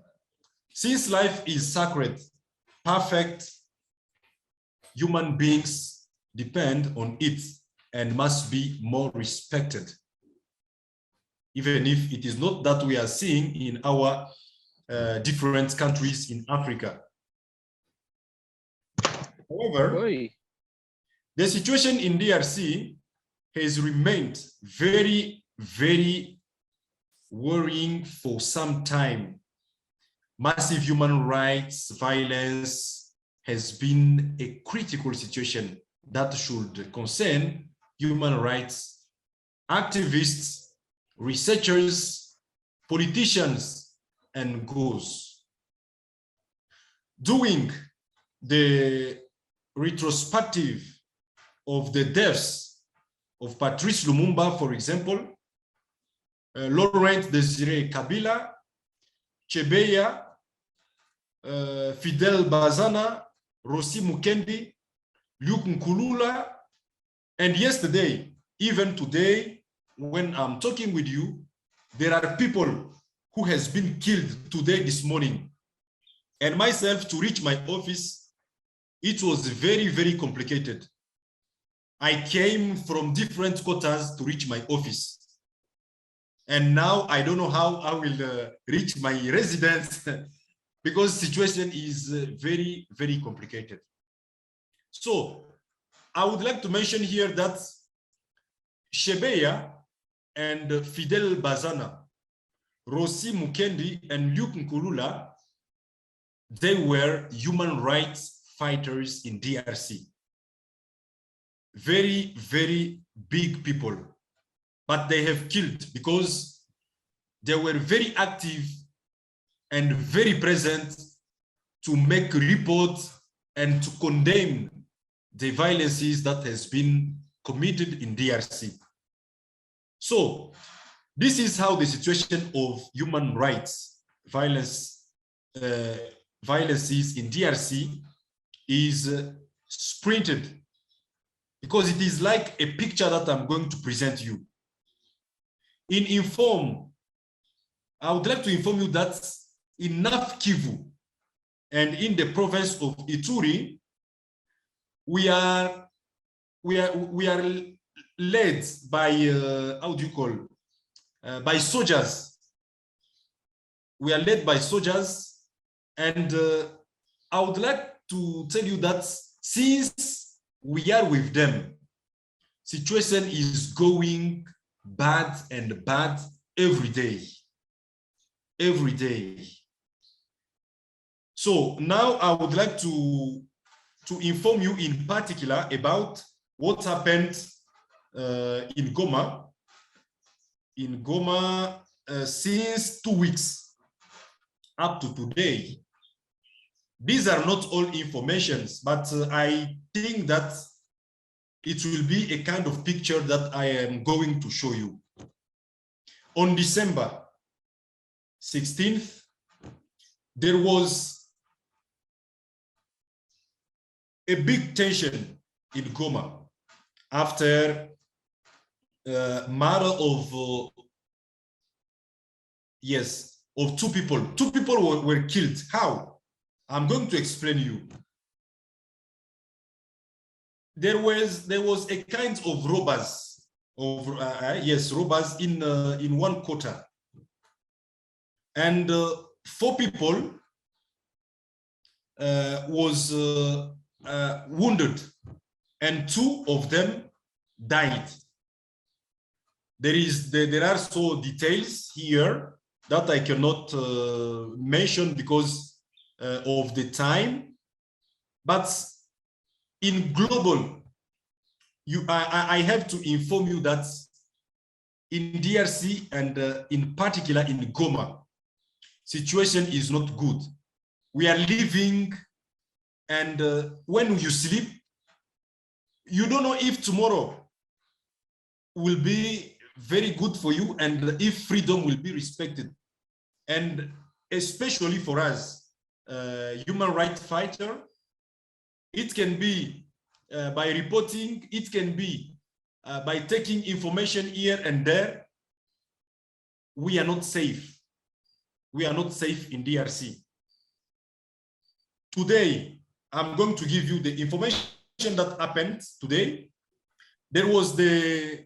since life is sacred, perfect human beings depend on it and must be more respected. even if it is not that we are seeing in our different countries in Africa. However, the situation in DRC has remained very, very worrying for some time. Massive human rights violence has been a critical situation that should concern human rights activists, researchers, politicians, and goals. Doing the retrospective of the deaths of Patrice Lumumba, for example, Laurent Désiré Kabila, Chebeya, Fidel Bazana, Rossi Mukendi, Luke Nkulula, and yesterday, even today, when I'm talking with you, there are people who has been killed today, this morning. And myself, to reach my office, it was very, very complicated. I came from different quarters to reach my office. And now I don't know how I will reach my residence because the situation is very, very complicated. So I would like to mention here that Chebeya and Fidel Bazana, Rossi Mukendi and Luke Nkulula, they were human rights fighters in DRC. Very, very big people, but they have killed because they were very active and very present to make reports and to condemn the violences that has been committed in DRC. So this is how the situation of human rights violences in DRC is sprinted, because it is like a picture that I'm going to present you. In Inform, I would like to inform you that in North Kivu and in the province of Ituri, we are led by how do you call by soldiers. We are led by soldiers, and I would like to tell you that since we are with them, situation is going bad and bad every day. Every day. So now I would like to inform you in particular about what happened in Goma. In Goma since 2 weeks up to today. These are not all informations, but I think that it will be a kind of picture that I am going to show you. On December 16th, there was a big tension in Goma after murder of of two people. Two people were killed. How? I'm going to explain you. There was a kind of robbers robbers in one quarter, and 4 people was wounded, and 2 of them died. There are so details here that I cannot mention because of the time, but in global, I have to inform you that in DRC and in particular in Goma, situation is not good. We are living, and when you sleep, you don't know if tomorrow will be very good for you and if freedom will be respected. And especially for us, human rights fighter, it can be by reporting, it can be by taking information here and there. We are not safe. We are not safe in DRC. Today, I'm going to give you the information that happened today. There was the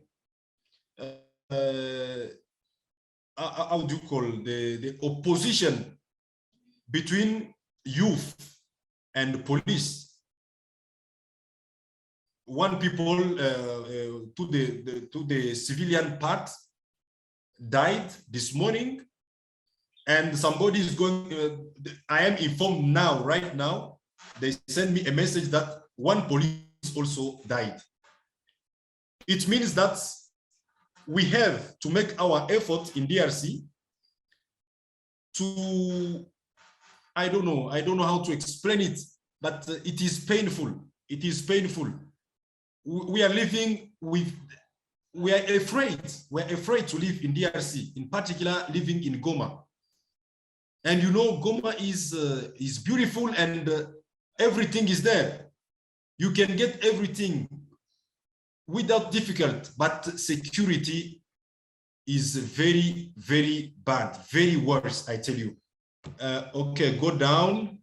how do you call the opposition between youth and police. One people to the civilian part died this morning, and somebody is going. I am informed now, right now. They send me a message that one police also died. It means that we have to make our effort in DRC to, I don't know how to explain it, but it is painful. It is painful. We are living with, we are afraid to live in DRC, in particular living in Goma. And you know, Goma is beautiful, and everything is there. You can get everything without difficult, but security is very, very bad, very worse, I tell you. Okay, go down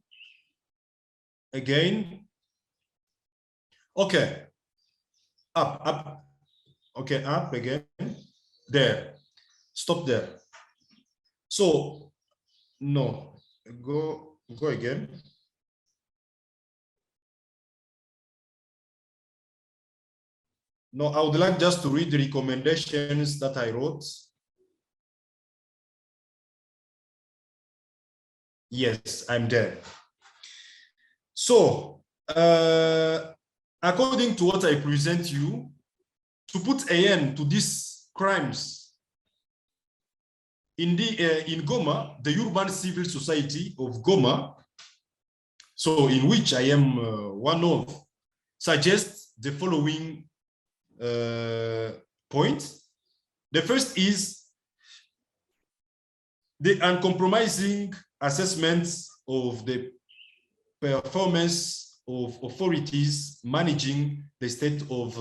again. Okay, up. Okay, up again. There, stop there. So, no, go again. No, I would like just to read the recommendations that I wrote. Yes, I'm there. So, according to what I present you, to put an end to these crimes in Goma, the Urban Civil Society of Goma, so in which I am one of, suggests the following points. The first is the uncompromising assessments of the performance of authorities managing the state of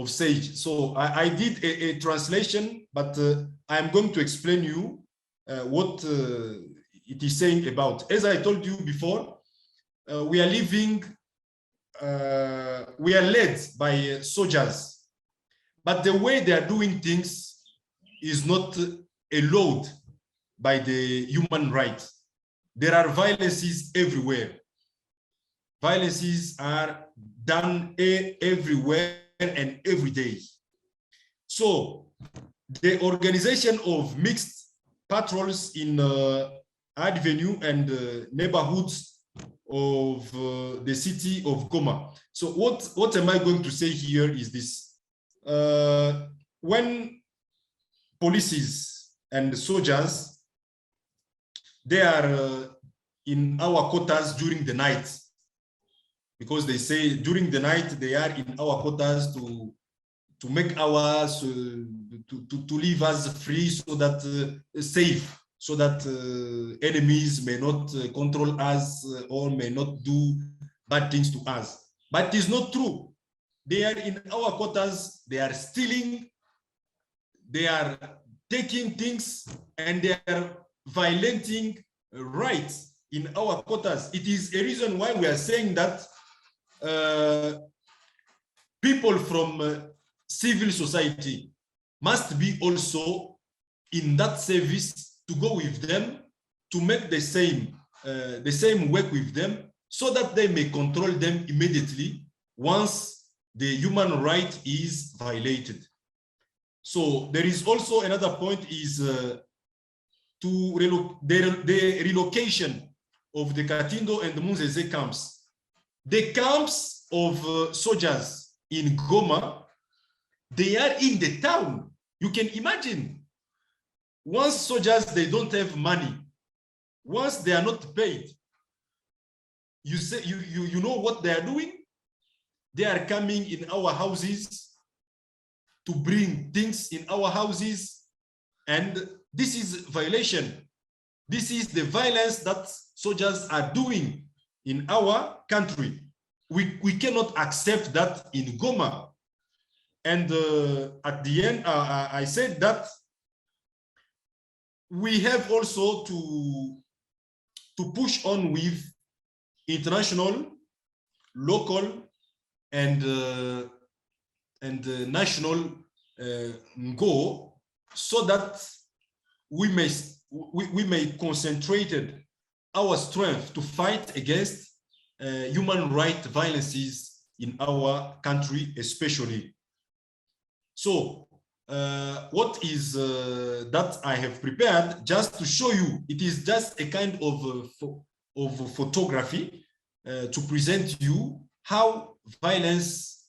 SAGE. So I did a translation, but I'm going to explain you what it is saying about. As I told you before, we are living, we are led by soldiers, but the way they are doing things is not allowed by the human rights. There are violences everywhere. Violences are done everywhere and every day. So the organization of mixed patrols in avenue and neighborhoods of the city of Goma. So what am I going to say here is this. When policies and soldiers, they are in our quarters during the night, because they say during the night they are in our quarters to make ours, to leave us free, so that safe, so that enemies may not control us or may not do bad things to us. But it is not true. They are in our quarters, they are stealing, they are taking things, and they are violating rights in our quarters. It is a reason why we are saying that people from civil society must be also in that service, to go with them, to make the same work with them, so that they may control them immediately once the human right is violated. So there is also another point, is the relocation of the Katindo and the Munzeze camps. The camps of soldiers in Goma, they are in the town. You can imagine, once soldiers, they don't have money, once they are not paid, you say, you know what they are doing? They are coming in our houses to bring things in our houses, and this is violation. This is the violence that soldiers are doing in our country. We cannot accept that in Goma. And at the end, I said that we have also to push on with international, local, and national go, so that we may concentrate our strength to fight against human rights violences in our country, especially. So what is that I have prepared just to show you, it is just a kind of photography to present you how violence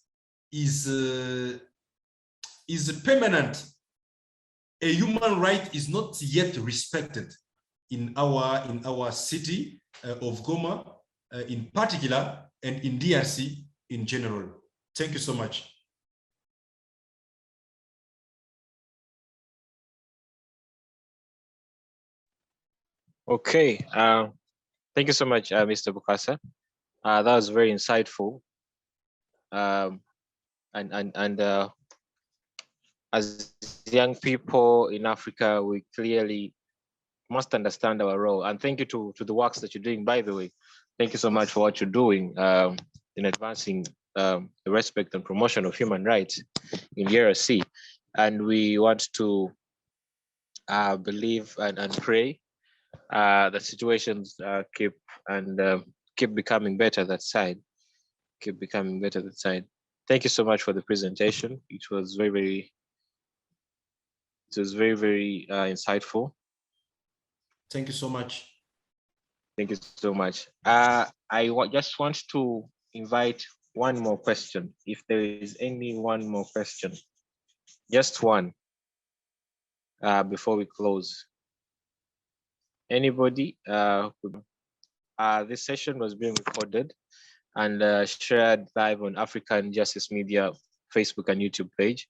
is permanent. A human right is not yet respected in our city of Goma in particular, and in DRC in general. Thank you so much. Okay, thank you so much, Mr. Bukasa. That was very insightful. As young people in Africa, we clearly must understand our role. And thank you to the works that you're doing, by the way. Thank you so much for what you're doing in advancing the respect and promotion of human rights in DRC. And we want to believe and pray that situations keep becoming better that side. Keep becoming better that side. Thank you so much for the presentation. It was very insightful. Thank you so much. Thank you so much. Just want to invite one more question. If there is any one more question, just one before we close. Anybody? This session was being recorded and shared live on African Justice Media Facebook and YouTube page.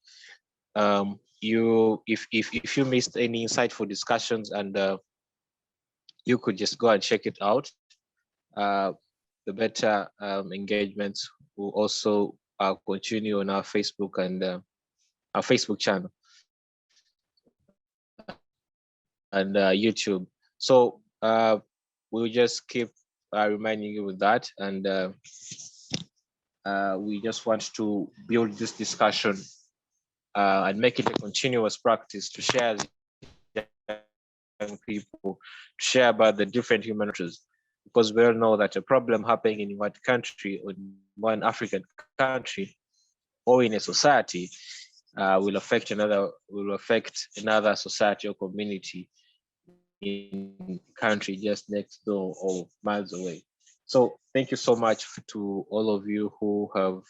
If you missed any insightful discussions, and you could just go and check it out. The better engagements will also continue on our Facebook and our Facebook channel and YouTube. So we'll just keep reminding you with that, and we just want to build this discussion and make it a continuous practice to share young people, to share about the different human rights, because we all know that a problem happening in one country or in one African country or in a society will affect another society or community in country just next door or miles away. So thank you so much to all of you who have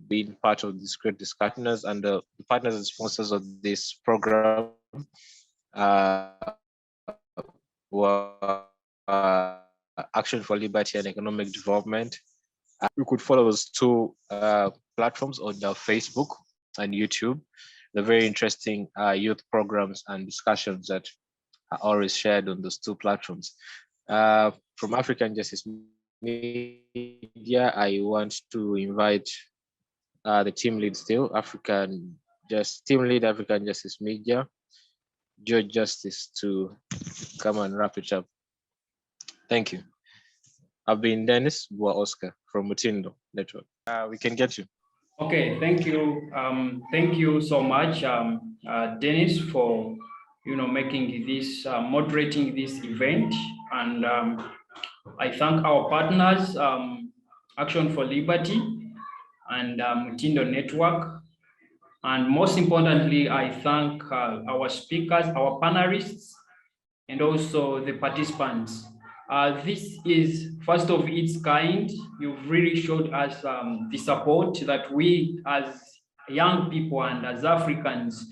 been part of this great discussions, and the partners and sponsors of this program were Action for Liberty and Economic Development. You could follow those two platforms on the Facebook and YouTube. The very interesting youth programs and discussions that are always shared on those two platforms. From African Justice Media, I want to invite the team lead still, African Justice Media, George Justice, to come and wrap it up. Thank you. I've been Dennis Bua Oscar from Mutindo Network. We can get you. Okay, thank you. Thank you so much, Dennis, for making this, moderating this event. And I thank our partners, Action for Liberty and Mutindo Network. And most importantly, I thank our speakers, our panelists, and also the participants. This is first of its kind. You've really showed us the support that we as young people and as Africans,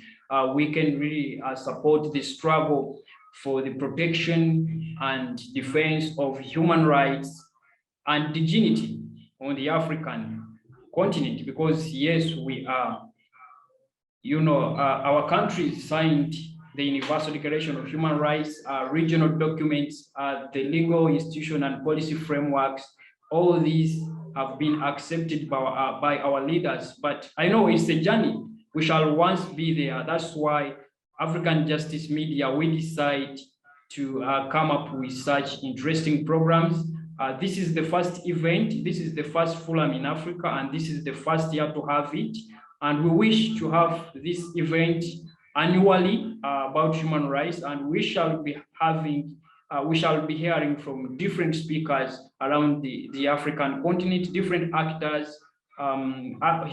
we can really support the struggle for the protection and defense of human rights and dignity on the African continent. Because yes, we are, our country signed the Universal Declaration of Human Rights, regional documents, the legal institution and policy frameworks. All these have been accepted by our leaders, but I know it's a journey. We shall once be there. That's why African Justice Media, we decide to come up with such interesting programs. This is the first event, this is the first forum in Africa, and this is the first year to have it. And we wish to have this event annually about human rights, and we shall be hearing from different speakers around the African continent, different actors,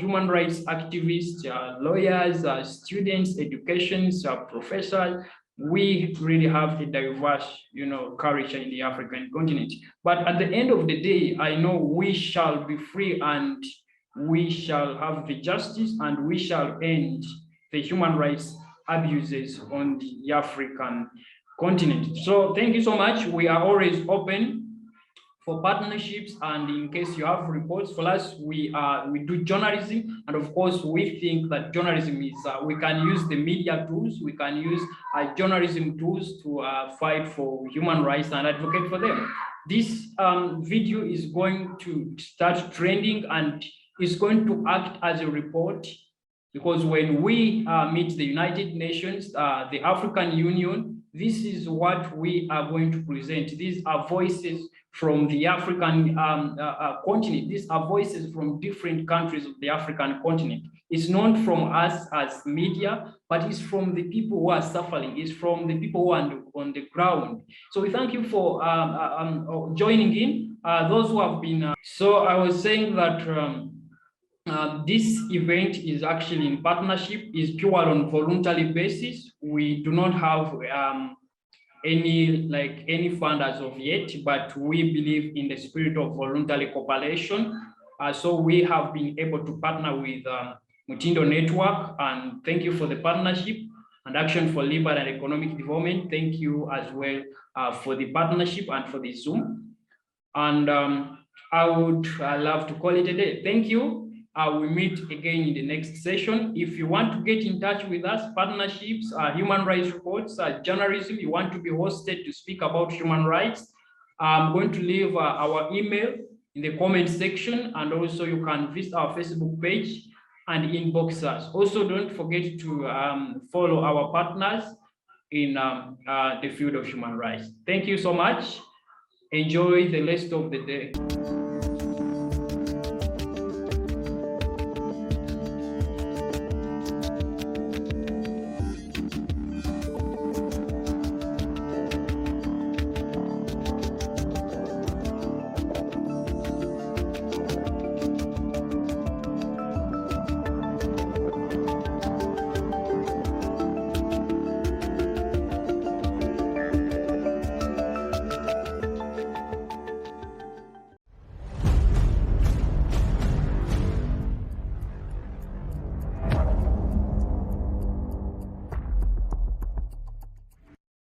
human rights activists, lawyers, students, educations, professors. We really have a diverse, culture in the African continent. But at the end of the day, I know we shall be free, and we shall have the justice, and we shall end the human rights abuses on the African continent. So thank you so much. We are always open for partnerships, and in case you have reports for us, we do journalism, and of course we think that journalism is we can use the media tools, we can use journalism tools to fight for human rights and advocate for them. This video is going to start trending, and is going to act as a report, because when we meet the United Nations, the African Union, this is what we are going to present. These are voices from the African continent. These are voices from different countries of the African continent. It's not from us as media, but it's from the people who are suffering. It's from the people who are on the ground. So we thank you for joining in. Those who have been, so I was saying that this event is actually in partnership, is pure on voluntary basis. We do not have any fund as of yet, but we believe in the spirit of voluntary cooperation. So we have been able to partner with Mutindo Network, and thank you for the partnership, and Action for Liberal and Economic Development. Thank you as well for the partnership and for the Zoom. And I would love to call it a day. Thank you. We meet again in the next session. If you want to get in touch with us, partnerships, human rights reports, journalism, you want to be hosted to speak about human rights, I'm going to leave our email in the comment section, and also you can visit our Facebook page and inbox us. Also, don't forget to follow our partners in the field of human rights. Thank you so much. Enjoy the rest of the day.